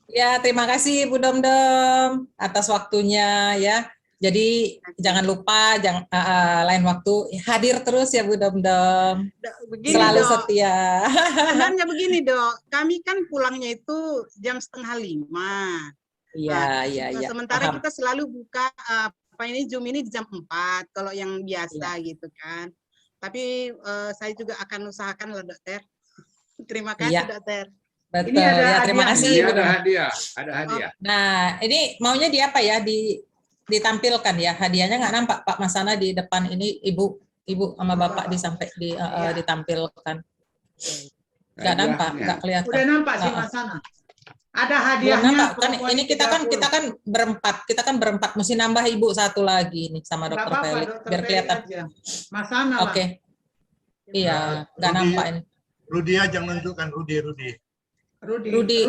Ya, terima kasih Bu Domdom atas waktunya ya. Jadi jangan lupa lain waktu hadir terus ya Bu Domdom. Selalu setia. Sebenarnya begini dok, kami kan pulangnya itu jam 4:30. Iya. Sementara kita selalu buka Zoom ini di jam 4 kalau yang biasa gitu kan. Tapi saya juga akan usahakan lah dokter. Terima kasih dokter. Betul. Ya, terima kasih. Ada hadiah. Nah, ini maunya di apa ya? Ditampilkan ya. Hadiahnya nggak nampak Pak Masana di depan ini Ibu sama Bapak ditampilkan. Nggak nampak, nggak kelihatan. Udah nampak sih Masana. Ada hadiahnya. Kan ini kita kan berempat mesti nambah Ibu satu lagi nih sama Dokter Felix biar kelihatan. Masana. Oke. Iya, nggak nampak ini. Rudi aja menentukan Rudi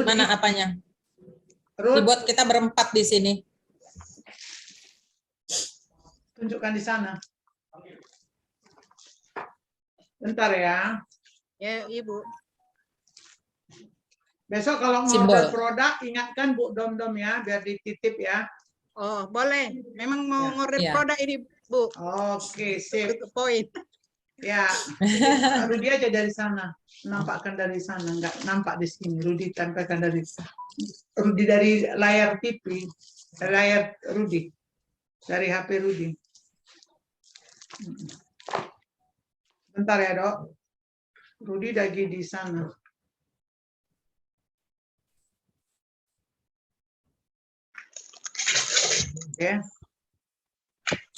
mana apanya? Dibuat kita berempat di sini. Tunjukkan di sana. Bentar ya. Ya, Ibu. Besok kalau ngorder produk, ingatkan Bu Domdom ya, biar dititip ya. Oh, boleh. Memang mau ngorder produk ini, Bu. Oke, sip. Itu poin. Ya, Rudi aja dari sana. Nampakkan dari sana, nggak nampak di sini. Rudi tampilkan dari sana. Rudi dari layar TV, layar Rudi. Dari HP Rudi. Bentar ya, Dok. Rudi lagi di sana.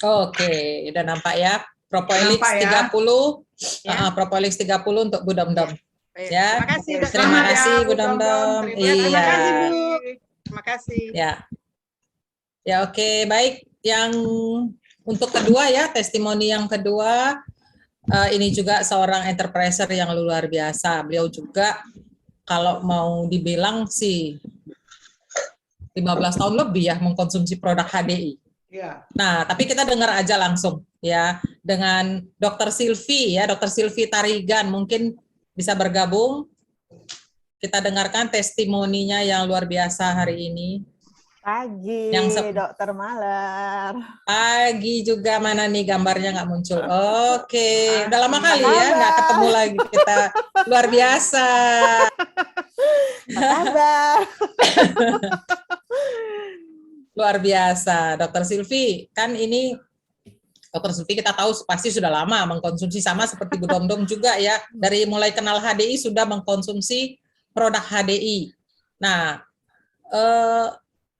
Oke, udah nampak ya. Propolis 30. Propolis 30 untuk Bu Domdom. Ya. Terima kasih Bu Domdom. Terima kasih Bu. Terima kasih. Ya. Ya, oke, baik. Yang untuk kedua ya, testimoni yang kedua ini juga seorang entrepreneur yang luar biasa. Beliau juga kalau mau dibilang sih 15 tahun lebih ya mengkonsumsi produk HDI. Ya. Nah, tapi kita dengar aja langsung ya dengan Dr. Silvi ya, Dr. Silvi Tarigan mungkin bisa bergabung. Kita dengarkan testimoninya yang luar biasa hari ini. Pagi, Dokter Maler. Pagi juga, mana nih gambarnya nggak muncul. Oke, udah lama kali ya nggak ketemu lagi kita. Luar biasa. Apa kabar? Luar biasa, Dokter Silvi. Kan ini Dokter Silvi kita tahu pasti sudah lama mengkonsumsi, sama seperti Bu Domdom juga ya. Dari mulai kenal HDI sudah mengkonsumsi produk HDI. Nah,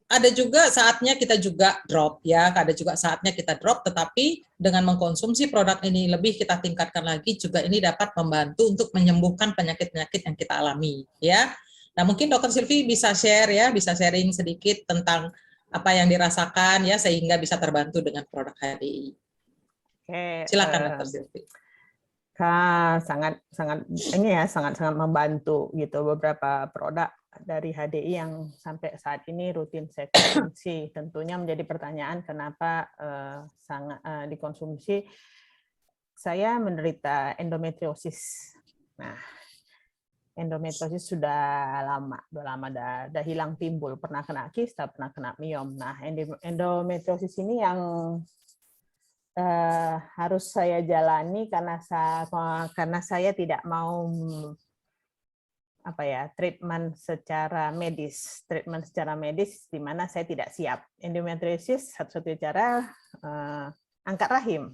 ada juga saatnya kita juga drop ya, ada juga saatnya kita drop, tetapi dengan mengkonsumsi produk ini lebih kita tingkatkan lagi, juga ini dapat membantu untuk menyembuhkan penyakit-penyakit yang kita alami ya. Nah, mungkin Dokter Silvi bisa share ya, bisa sharing sedikit tentang apa yang dirasakan ya, sehingga bisa terbantu dengan produk HDI. Oke, Silakan Dokter Silvi. Sangat membantu gitu, beberapa produk dari HDI yang sampai saat ini rutin saya konsumsi. Tentunya menjadi pertanyaan kenapa sangat dikonsumsi. Saya menderita endometriosis. Nah, endometriosis sudah lama dah hilang timbul. Pernah kena kista, pernah kena miom. Nah, endometriosis ini yang harus saya jalani karena saya tidak mau treatment secara medis di mana saya tidak siap. Endometriosis satu-satunya cara angkat rahim.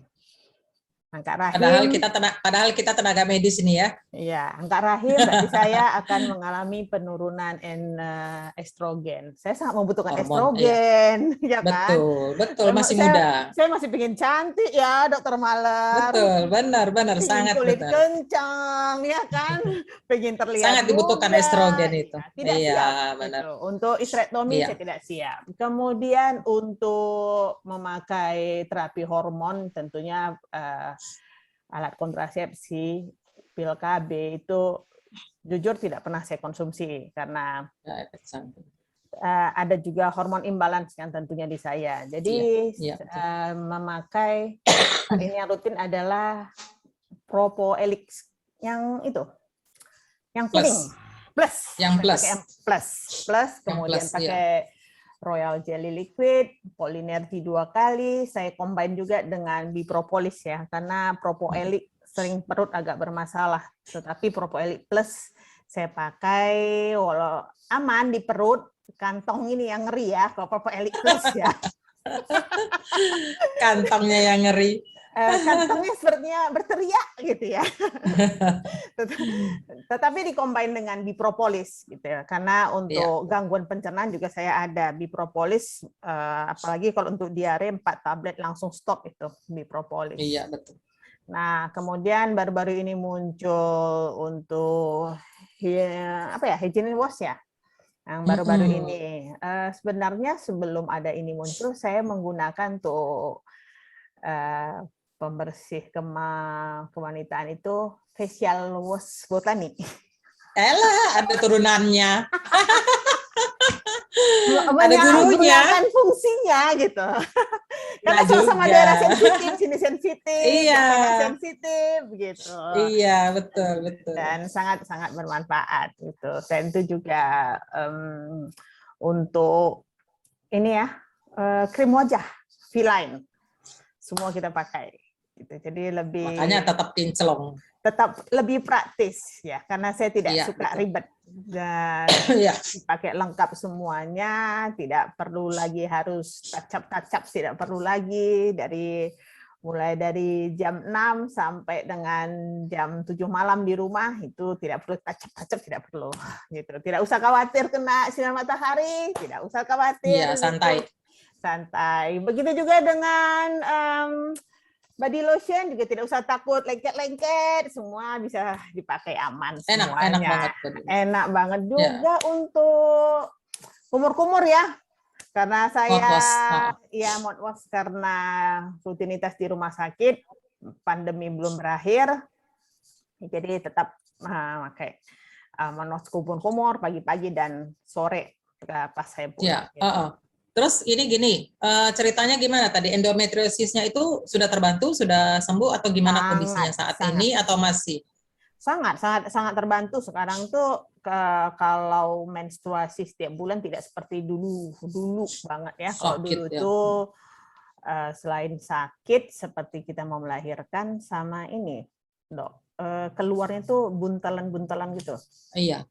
Padahal kita tenaga medis ini ya. Iya, angkat rahim berarti saya akan mengalami penurunan estrogen. Saya sangat membutuhkan Hormon, estrogen, ya kan? Betul, masih muda. Saya masih pengen cantik ya, Dokter Maler. Betul, benar, sangat kulit benar. kencang, ya kan? Pengen terlihat sangat dibutuhkan muda. estrogen itu. Tidak siap. Benar. Gitu. Untuk hysterektomi saya tidak siap. Kemudian untuk memakai terapi hormon, tentunya alat kontrasepsi, pil KB itu jujur tidak pernah saya konsumsi karena ada juga hormon imbalance yang tentunya di saya. Jadi memakai ini yang rutin adalah Propoelix yang itu, yang kuning, plus, kemudian pakai Royal Jelly Liquid, Polinergy 2 kali, saya combine juga dengan Bipropolis ya, karena Propoelix sering perut agak bermasalah, tetapi Propoelix Plus saya pakai walau aman di perut, kantong ini yang ngeri ya, kalau Propoelix Plus ya. Kantongnya yang ngeri. Kantongnya sepertinya berteriak gitu ya. Tetapi dikombin dengan Bipropolis gitu ya. Karena untuk gangguan pencernaan juga saya ada Bipropolis, apalagi kalau untuk diare 4 tablet langsung stop itu Bipropolis. Iya, betul. Nah, kemudian baru-baru ini muncul untuk hygiene wash ya. Yang baru-baru ini. Sebenarnya sebelum ada ini muncul saya menggunakan untuk pembersih kewanitaan itu facial wash botani. Elah, ada turunannya. Ada gurunya. Fungsinya gitu. Karena sama-sama daerah sensitif, sini sensitif, sensitif gitu. Iya, betul. Dan sangat bermanfaat gitu. Dan itu juga untuk ini ya, krim wajah, V-Line. Semua kita pakai. Gitu. Jadi makanya tetap kinclong, tetap lebih praktis ya, karena saya tidak suka ribet dan pakai lengkap semuanya, tidak perlu lagi harus touch-up, tidak perlu lagi mulai dari jam 6 sampai dengan jam 7 malam di rumah itu tidak perlu touch-up, tidak perlu gitu. Tidak usah khawatir kena sinar matahari, tidak usah khawatir. Iya, santai. Gitu. Santai. Begitu juga dengan body lotion juga tidak usah takut lengket-lengket, semua bisa dipakai aman semuanya. Enak banget juga untuk kumur-kumur ya. Karena saya mouthwash karena rutinitas di rumah sakit, pandemi belum berakhir, jadi tetap pakai manos kumur pagi-pagi dan sore pas saya pulang. Ya, Terus ini gini, ceritanya gimana tadi, endometriosisnya itu sudah terbantu, sudah sembuh atau gimana kondisinya saat ini atau masih? Sangat terbantu sekarang tuh. Kalau menstruasi setiap bulan tidak seperti dulu banget ya. Kalau dulu itu selain sakit seperti kita mau melahirkan sama ini, Dok, keluarnya tuh buntalan-buntalan gitu. Iya.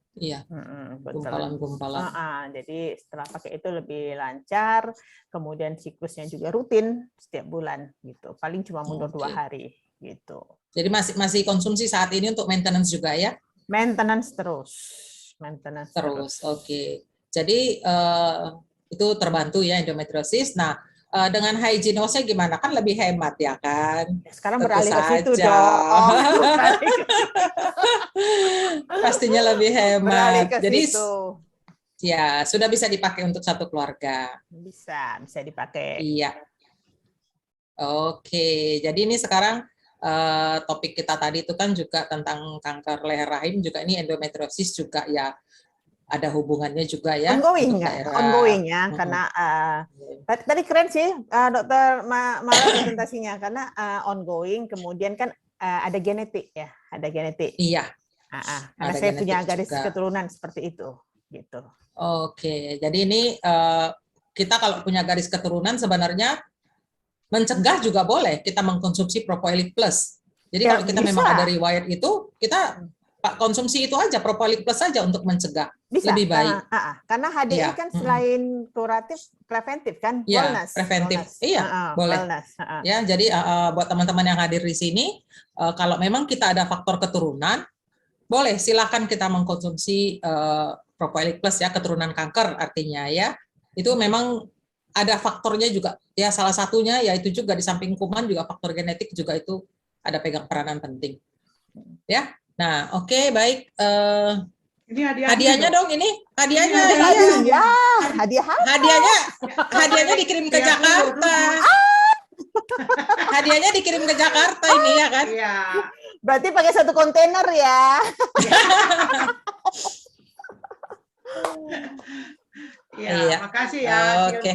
Gumpalan. Jadi setelah pakai itu lebih lancar, kemudian siklusnya juga rutin setiap bulan gitu. Paling cuma mundur 2 hari gitu. Jadi masih konsumsi saat ini untuk maintenance juga ya? Maintenance terus. Oke. Jadi itu terbantu ya endometriosis. Nah, dengan hygienosnya gimana? Kan lebih hemat ya kan? Sekarang beralih ke situ dong. Pastinya lebih hemat. Jadi situ. Ya, sudah bisa dipakai untuk satu keluarga. Bisa dipakai. Iya. Oke, jadi ini sekarang topik kita tadi itu kan juga tentang kanker leher rahim, juga ini endometriosis juga ya ada hubungannya juga ya. Ongoing ya, karena tadi keren sih Dokter Mala presentasinya, karena ongoing, kemudian kan ada genetik ya, ada genetik. Iya. Karena saya punya garis keturunan seperti itu, gitu. Oke, jadi ini kita kalau punya garis keturunan sebenarnya mencegah juga boleh kita mengkonsumsi Propoilic Plus. Jadi kalau kita memang ada riwayat itu, kita konsumsi itu aja, Propoilic Plus saja untuk mencegah. Bisa. Lebih baik. Karena HDI kan selain kuratif, preventif kan? Wellness. Preventif. Iya, boleh. Wellness. Ya, jadi buat teman-teman yang hadir di sini, kalau memang kita ada faktor keturunan, boleh silakan kita mengkonsumsi Propoilic Plus ya, keturunan kanker artinya ya. Itu memang ada faktornya juga ya, salah satunya yaitu juga di samping kuman juga faktor genetik juga itu ada pegang peranan penting ya. Nah, oke, baik. Ini hadiahnya dong, ini hadiahnya. Hadiahnya dikirim ke Jakarta. Hadiahnya dikirim ke Jakarta ini ya kan? Iya. Berarti pakai satu kontainer ya. Iya, makasih ya. Oke,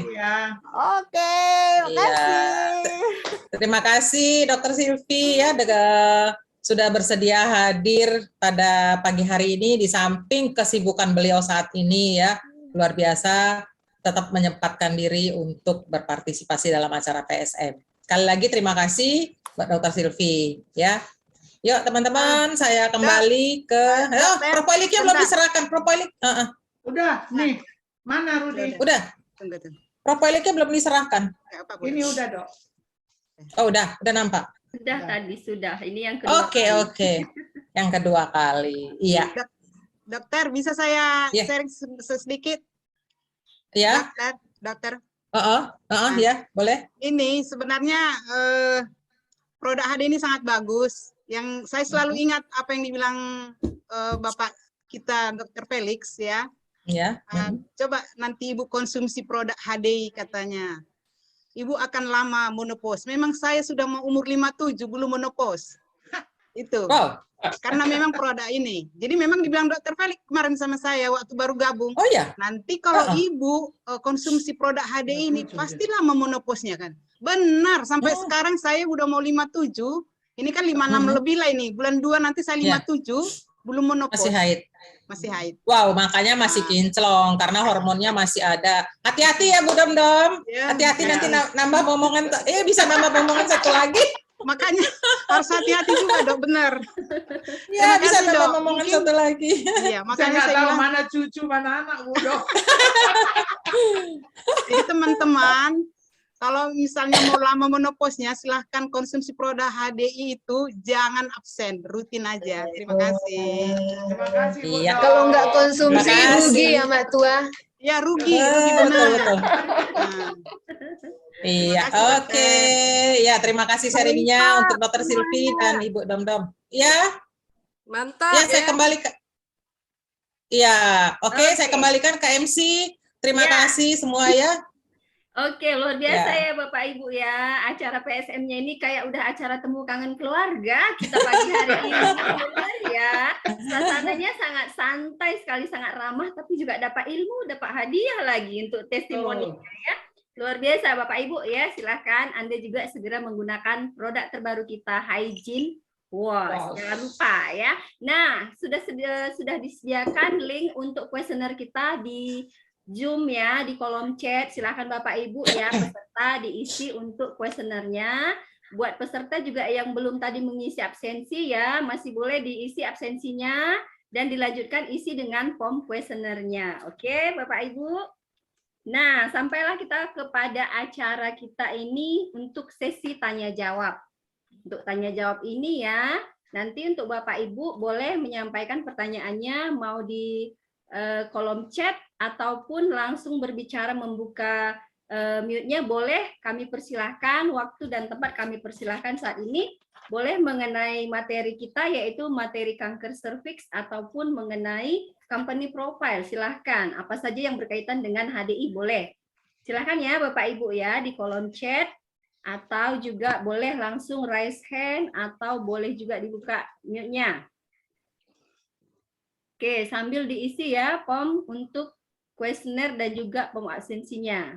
makasih. Terima kasih Dr. Silvi ya sudah bersedia hadir pada pagi hari ini di samping kesibukan beliau saat ini ya. Luar biasa, tetap menyempatkan diri untuk berpartisipasi dalam acara PSM. Sekali lagi terima kasih buat Dr. Silvi ya. Yuk teman-teman, saya kembali ke Propoilicnya belum diserahkan, Propoilic. Udah, nih. Mana Rudi? Udah. Propoilicnya belum diserahkan. Ini udah, Dok. Oh, udah nampak. Sudah tadi sudah. Ini yang kedua. Oke. Yang kedua kali. Iya. Dokter, bisa saya sharing sedikit? Ya. Dokter. Ya, boleh. Ini sebenarnya produk HD ini sangat bagus. Yang saya selalu ingat apa yang dibilang Bapak kita Dr. Felix ya. Ya. Coba nanti Ibu konsumsi produk HDI katanya. Ibu akan lama menopause. Memang saya sudah mau umur 57 belum menopause. Itu. Wow. Karena memang produk ini. Jadi memang dibilang Dr. Felix kemarin sama saya waktu baru gabung. Oh ya. Nanti kalau Ibu konsumsi produk HDI ini pasti lama menopause-nya kan. Benar, sampai sekarang saya udah mau 57. Ini kan 56 lebih lah ini. Bulan 2 nanti saya 57. Belum menopause. Masih haid. Wow, makanya masih kinclong karena hormonnya masih ada. Hati-hati ya Bu Dom-Dom. Hati-hati nanti nambah momongan. Bisa nambah momongan satu lagi. Makanya harus hati-hati juga, Dok, benar. Ya, bisa nambah momongan satu lagi. Iya, makanya saya tahu mana cucu, mana anak, Bu Dok. Jadi teman-teman, kalau misalnya mau lama menopause-nya, silahkan konsumsi produk HDI itu jangan absen, rutin aja. Terima kasih. Terima kasih. Iya. Kalau nggak konsumsi rugi ya Mbak Tua. Ya rugi benar. Betul. Iya, oke. Ya, terima kasih sharingnya untuk Dr. Silvi dan Ibu Dom-Dom. Ya. Mantap. Ya, saya kembali ke. Iya, oke, saya kembalikan ke MC. Terima kasih semua ya. Oke, luar biasa Ya. ya Bapak Ibu ya. Acara PSM-nya ini kayak udah acara temu kangen keluarga kita pagi hari ini. Benar ya. Suasananya sangat santai sekali, sangat ramah, tapi juga dapat ilmu, dapat hadiah lagi untuk testimoninya ya. Luar biasa Bapak Ibu ya. Silakan Anda juga segera menggunakan produk terbaru kita, Hygiene Wash. Jangan lupa ya. Nah, sudah disediakan link untuk kuesioner kita di Zoom ya, di kolom chat. Silakan Bapak Ibu ya, peserta diisi untuk kuesionernya. Buat peserta juga yang belum tadi mengisi absensi ya, masih boleh diisi absensinya dan dilanjutkan isi dengan form kuesionernya. Oke, Bapak Ibu. Nah, sampailah kita kepada acara kita ini untuk sesi tanya jawab. Untuk tanya jawab ini ya, nanti untuk Bapak Ibu boleh menyampaikan pertanyaannya mau di kolom chat ataupun langsung berbicara membuka mute-nya, boleh kami persilahkan, waktu dan tempat kami persilahkan saat ini, boleh mengenai materi kita yaitu materi kanker serviks ataupun mengenai company profile, silahkan apa saja yang berkaitan dengan HDI boleh, silahkan ya Bapak Ibu ya di kolom chat, atau juga boleh langsung raise hand atau boleh juga dibuka mute-nya. Oke, sambil diisi ya form untuk kuesioner dan juga form absensinya.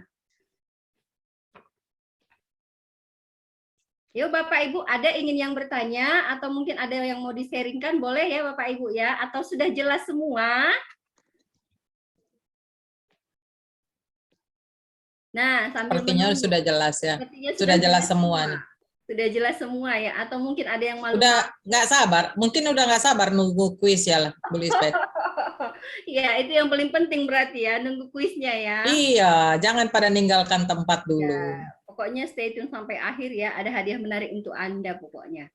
Yuk Bapak Ibu, ada ingin yang bertanya atau mungkin ada yang mau di-sharingkan, boleh ya Bapak Ibu ya, atau sudah jelas semua? Nah, sambil Sepertinya menunggu. sudah jelas ya. Sepertinya Sudah jelas semua nih. Sudah jelas semua ya, atau mungkin ada yang malu. Udah nggak sabar, mungkin udah nggak sabar nunggu kuis ya, Bu Lisbeth. Iya, itu yang paling penting berarti ya, nunggu kuisnya ya. Iya, jangan pada ninggalkan tempat dulu. Ya, pokoknya stay tune sampai akhir ya, ada hadiah menarik untuk Anda pokoknya.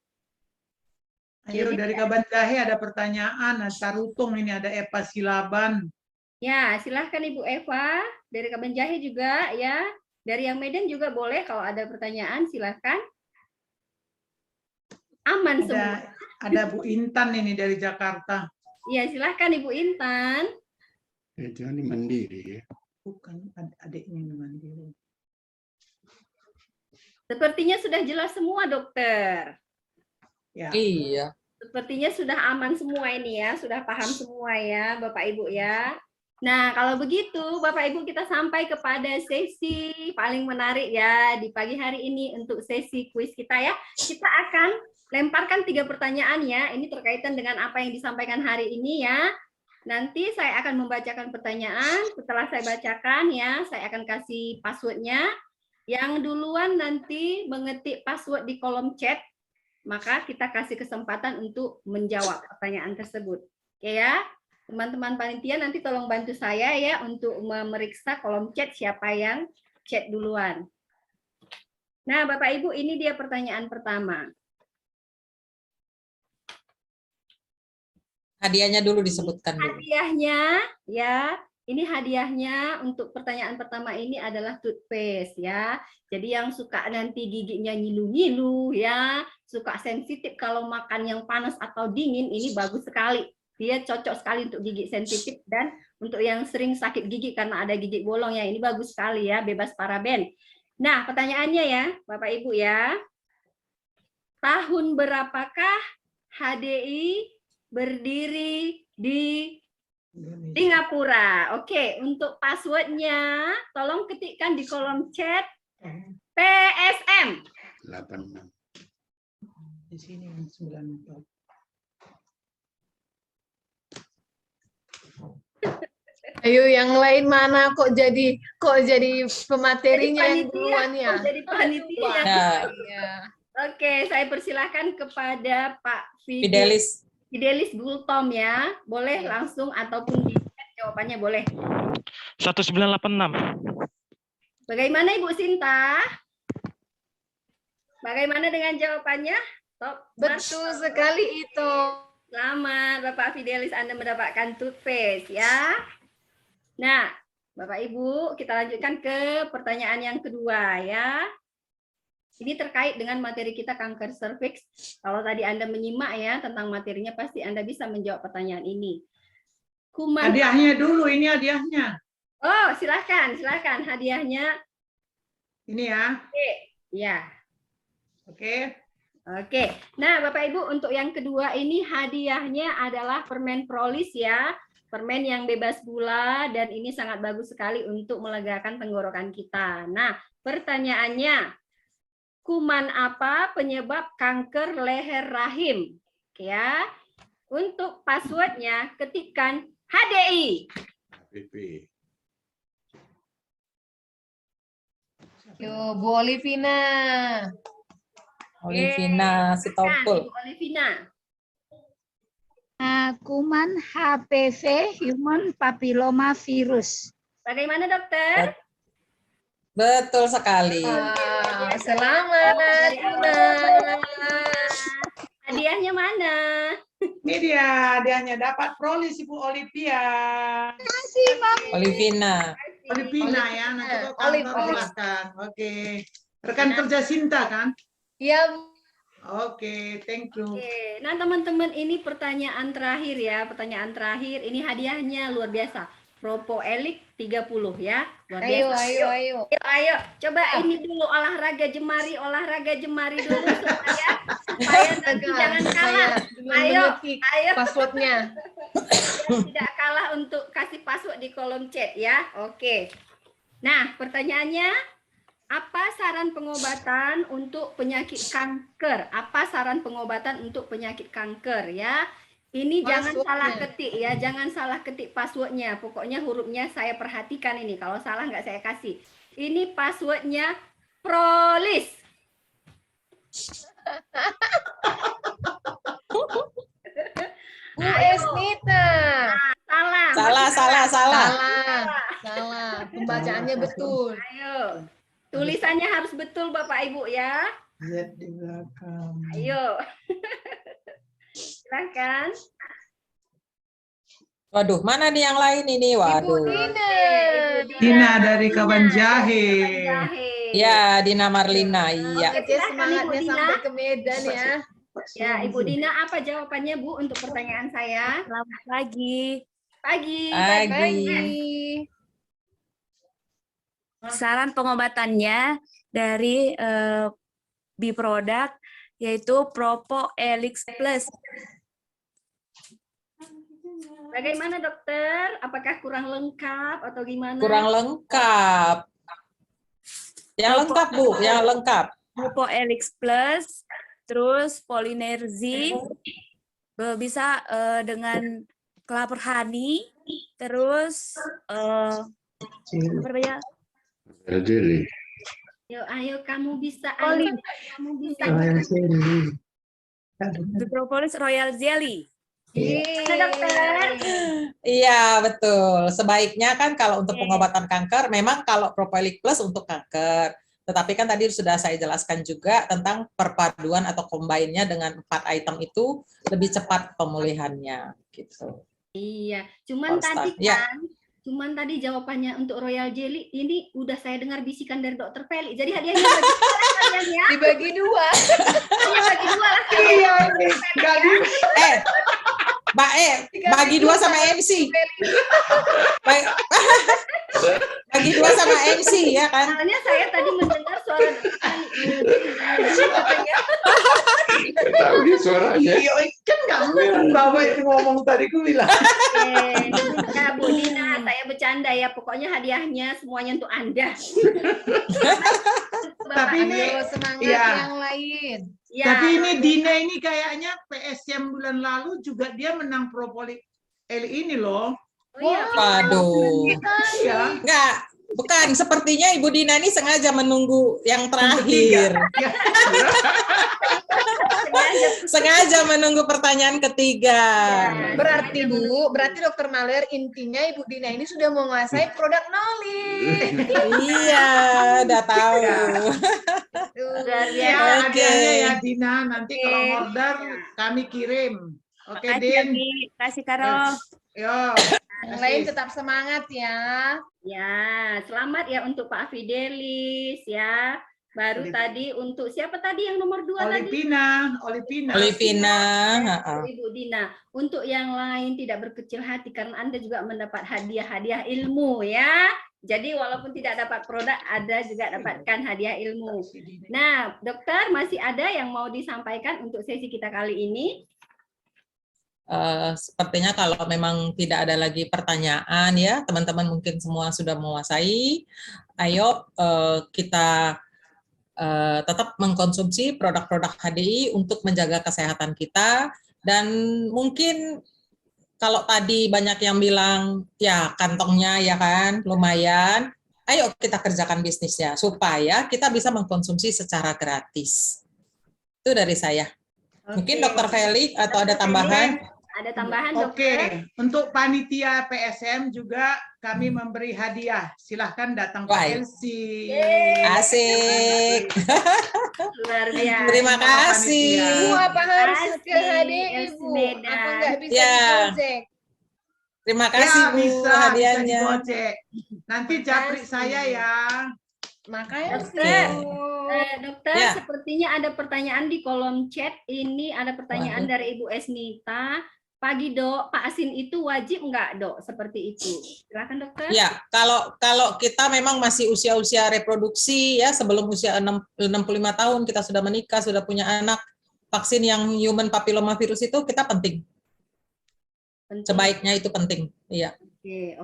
Ayo dari Kaban Jahe ada pertanyaan, Tarutung ini ada Eva Silaban. Ya, silahkan Ibu Eva, dari Kaban Jahe juga ya. Dari yang Medan juga boleh kalau ada pertanyaan, silahkan. Aman semua. Ada Bu Intan ini dari Jakarta. Iya, silahkan Ibu Intan. Itu ini Mandiri ya. Bukan, adiknya ini Mandiri. Sepertinya sudah jelas semua, Dokter. Ya. Iya. Sepertinya sudah aman semua ini ya, sudah paham semua ya, Bapak Ibu ya. Nah, kalau begitu, Bapak Ibu kita sampai kepada sesi paling menarik ya di pagi hari ini untuk sesi kuis kita ya. Kita akan lemparkan 3 pertanyaan ya. Ini terkaitan dengan apa yang disampaikan hari ini ya. Nanti saya akan membacakan pertanyaan. Setelah saya bacakan ya, saya akan kasih passwordnya. Yang duluan nanti mengetik password di kolom chat, maka kita kasih kesempatan untuk menjawab pertanyaan tersebut. Oke ya, teman-teman panitia nanti tolong bantu saya ya untuk memeriksa kolom chat siapa yang chat duluan. Nah, Bapak Ibu, ini dia pertanyaan pertama. Hadiahnya dulu disebutkan dulu. Hadiahnya ya, ini hadiahnya untuk pertanyaan pertama ini adalah toothpaste ya. Jadi yang suka nanti giginya ngilu-ngilu ya, suka sensitif kalau makan yang panas atau dingin, ini bagus sekali. Dia cocok sekali untuk gigi sensitif dan untuk yang sering sakit gigi karena ada gigi bolong ya, ini bagus sekali ya, bebas paraben. Nah, pertanyaannya ya, Bapak Ibu ya. Tahun berapakah HDI berdiri di Singapura? Oke, untuk passwordnya tolong ketikkan di kolom chat PSM. 86. Di sini 94. Ayo yang lain mana kok jadi pematerinya yang duluan ya? Jadi panitia. Iya. Oke, saya persilahkan kepada Pak Fidelis. Fidelis Gultom ya. Boleh langsung ataupun di chat jawabannya boleh. 1986. Bagaimana Ibu Sinta? Bagaimana dengan jawabannya? Top. Betul sekali itu. Selamat Bapak Fidelis, Anda mendapatkan toothpaste ya. Nah, Bapak Ibu, kita lanjutkan ke pertanyaan yang kedua ya. Ini terkait dengan materi kita kanker serviks. Kalau tadi Anda menyimak ya tentang materinya, pasti Anda bisa menjawab pertanyaan ini. Kuman. Hadiahnya dulu, ini hadiahnya. Oh, silakan hadiahnya. Ini ya. Oke, ya. Oke. Oke. Nah, Bapak Ibu, untuk yang kedua ini hadiahnya adalah permen Prolis ya. Permen yang bebas gula dan ini sangat bagus sekali untuk melegakan tenggorokan kita. Nah, pertanyaannya, kuman apa penyebab kanker leher rahim? Oke ya. Untuk passwordnya ketikkan HDI. HPP. Yo, Bu Olivina. Olivina Sitompul. Ibu Olivina. Kuman HPV, Human Papilloma Virus. Bagaimana dokter? Betul sekali. Selamat, Tina. Hadiahnya mana? Ini dia hadiahnya, dapat Prolis Ibu Olivia. Kasih, Mami. Olivina. Olivina ya, nanti ke kantor silakan. Oke. Rekan kerja Sinta kan? Iya, Oke, thank you. Oke, nah teman-teman ini pertanyaan terakhir ya, pertanyaan terakhir. Ini hadiahnya luar biasa. Propoelik 30 ya, luar ayo, biasa. ayo. Ayo, coba ini dulu olahraga jemari dulu supaya nanti jangan kalah. Ayo, passwordnya. Tidak kalah untuk kasih password di kolom chat ya. Oke. Nah, pertanyaannya, apa saran pengobatan untuk penyakit kanker? Apa saran pengobatan untuk penyakit kanker ya? Ini jangan salah ketik ya, jangan salah ketik passwordnya. Pokoknya hurufnya saya perhatikan ini. Kalau salah nggak saya kasih. Ini passwordnya Prolis. Bu Esnita. Salah. Pembacaannya betul. Ayo. Tulisannya harus betul Bapak Ibu ya. Z di belakang. Ayo. Silakan. Waduh, mana nih yang lain ini? Waduh. Ibu Dina. Dina dari Kaban Jahe. Ya, Dina Marlina. Iya. Semangatnya sampai ke Medan ya. Ya, Ibu Dina, apa jawabannya Bu untuk pertanyaan saya? Selamat pagi. Pagi. Saran pengobatannya dari Biproduk yaitu Propoelix Plus. Bagaimana dokter? Apakah kurang lengkap atau gimana? Kurang lengkap. Yang lengkap Bu, yang lengkap. Propoelix Plus, terus Polinerzi, bisa dengan kelapa honey, terus apa ya? Jelly. Ayo kamu bisa. Kamu bisa. The Propolis Royal Jelly. Dokter. Iya, betul. Sebaiknya kan kalau untuk pengobatan kanker, memang kalau Propoelik Plus untuk kanker. Tetapi kan tadi sudah saya jelaskan juga tentang perpaduan atau combine-nya dengan 4 item itu lebih cepat pemulihannya. Gitu. Iya, cuman tadi kan, cuman tadi jawabannya untuk Royal Jelly ini udah saya dengar bisikan dari Dokter Feli. Jadi hadiahnya bagi kalian ya. Dibagi 2. Hanya bagi 2 lah. Iya, Mbak bagi 2 sama MC. Bagi 2 sama MC ya kan. Soalnya saya tadi mendengar suara Tahu dia suaranya. Iya, kan nggak mungkin Bapak itu ngomong tadi ku bilang. Ya, Bu Dina, saya bercanda ya. Pokoknya hadiahnya semuanya untuk Anda. Tapi ini semangat ya. Yang lain. Ya. Tapi ini Dina ini kayaknya PSM bulan lalu juga dia menang Propoelik ini loh. Oh, iya. Waduh. Ya. Enggak, bukan. Sepertinya Ibu Dina ini sengaja menunggu yang terakhir. Sengaja menunggu pertanyaan ketiga. Berarti Bu, berarti Dokter Maler intinya Ibu Dina ini sudah menguasai produk knowledge. Iya, udah tahu. Ya, hadiahnya ya Dina. Nanti kalau order kami kirim. Oke, Din. Kasih Karo. Yo. Yang lain tetap semangat ya. Ya, selamat ya untuk Pak Fidelis ya. Baru tadi untuk siapa tadi yang nomor 2 tadi? Olivina. Ibu Dina. Untuk yang lain tidak berkecil hati karena Anda juga mendapat hadiah-hadiah ilmu ya. Jadi walaupun tidak dapat produk, ada juga dapatkan hadiah ilmu. Nah, dokter masih ada yang mau disampaikan untuk sesi kita kali ini? Sepertinya kalau memang tidak ada lagi pertanyaan ya, teman-teman mungkin semua sudah menguasai. Ayo kita tetap mengkonsumsi produk-produk HDI untuk menjaga kesehatan kita. Dan mungkin kalau tadi banyak yang bilang ya kantongnya ya kan lumayan, ayo kita kerjakan bisnisnya supaya kita bisa mengkonsumsi secara gratis. Itu dari saya. Mungkin Dr. Felix atau ada tambahan? Ada tambahan, Dokter? Untuk panitia PSM juga kami memberi hadiah. Silahkan datang ke LC. Asik. Luar biasa. Terima kasih. Ibu apa harus ke HDI, Ibu? Apa nggak bisa digojek? Terima kasih, Bu, bisa hadiahnya. digojek. Nanti japri saya ya. Makanya Dokter, sepertinya ada pertanyaan di kolom chat. Ini ada pertanyaan dari Ibu Esnita. Pagi Dok, Pak Asin itu wajib nggak Dok? Seperti itu. Silakan Dokter. Ya, kalau kita memang masih usia-usia reproduksi ya, sebelum usia 65 tahun kita sudah menikah, sudah punya anak, vaksin yang human papillomavirus itu kita penting. Sebaiknya itu penting. Iya.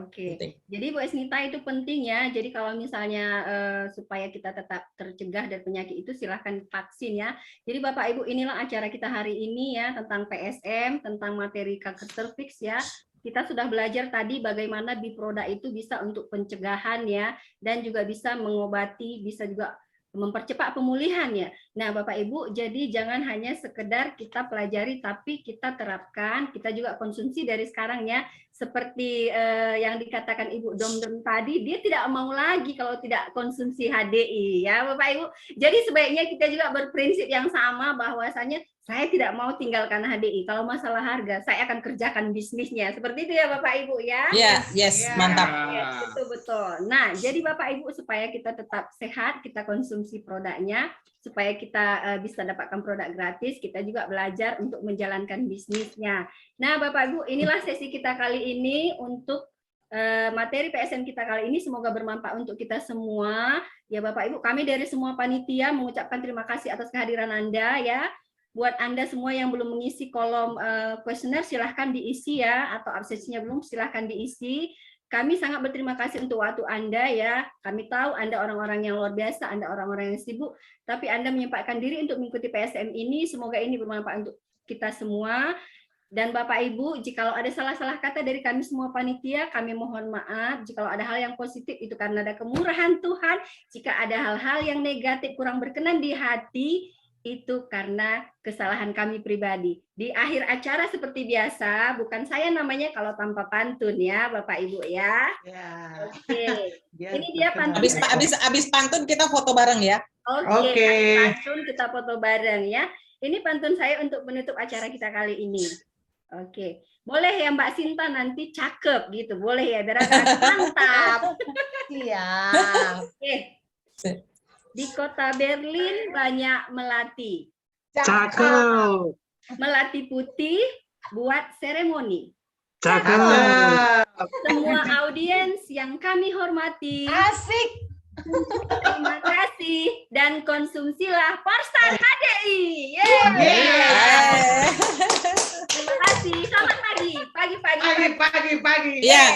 Oke. Jadi Bu Esnita itu penting ya. Jadi kalau misalnya supaya kita tetap tercegah dari penyakit itu silahkan vaksin ya. Jadi Bapak Ibu inilah acara kita hari ini ya tentang PSM, tentang materi kanker serviks ya. Kita sudah belajar tadi bagaimana Biproda itu bisa untuk pencegahan ya dan juga bisa mengobati, bisa juga mempercepat pemulihan ya. Nah, Bapak Ibu, jadi jangan hanya sekedar kita pelajari tapi kita terapkan, kita juga konsumsi dari sekarang ya. Seperti yang dikatakan Ibu Domdom tadi, dia tidak mau lagi kalau tidak konsumsi HDI ya, Bapak Ibu. Jadi sebaiknya kita juga berprinsip yang sama bahwasanya saya tidak mau tinggalkan HDI. Kalau masalah harga, saya akan kerjakan bisnisnya. Seperti itu ya Bapak Ibu ya. Yes, mantap. Betul. Nah, jadi Bapak Ibu supaya kita tetap sehat, kita konsumsi produknya, supaya kita bisa dapatkan produk gratis, kita juga belajar untuk menjalankan bisnisnya. Nah, Bapak Ibu, inilah sesi kita kali ini untuk materi PSM kita kali ini. Semoga bermanfaat untuk kita semua. Ya Bapak Ibu, kami dari semua panitia mengucapkan terima kasih atas kehadiran Anda ya. Buat Anda semua yang belum mengisi kolom kuesioner, silahkan diisi ya, atau absensinya belum, silahkan diisi. Kami sangat berterima kasih untuk waktu Anda ya. Kami tahu Anda orang-orang yang luar biasa, Anda orang-orang yang sibuk, tapi Anda menyempatkan diri untuk mengikuti PSM ini. Semoga ini bermanfaat untuk kita semua. Dan Bapak Ibu, jikalau ada salah-salah kata dari kami semua panitia, kami mohon maaf. Jikalau ada hal yang positif, itu karena ada kemurahan Tuhan. Jika ada hal-hal yang negatif, kurang berkenan di hati, itu karena kesalahan kami pribadi. Di akhir acara seperti biasa, bukan saya namanya kalau tanpa pantun ya, Bapak Ibu ya. Oke. Ini dia pantun. Habis pantun kita foto bareng ya. Oke. Pantun kita foto bareng ya. Ini pantun saya untuk menutup acara kita kali ini. Oke. Boleh ya Mbak Sinta nanti cakep gitu. Boleh ya, biar mantap. Siap. Oke. Di kota Berlin banyak melati. Cakep. Melati putih buat seremoni. Cakep. Semua audiens yang kami hormati. Asik. Terima kasih dan konsumsilah Porstan HDI. Terima kasih. Selamat pagi. Pagi. Pagi. Iya.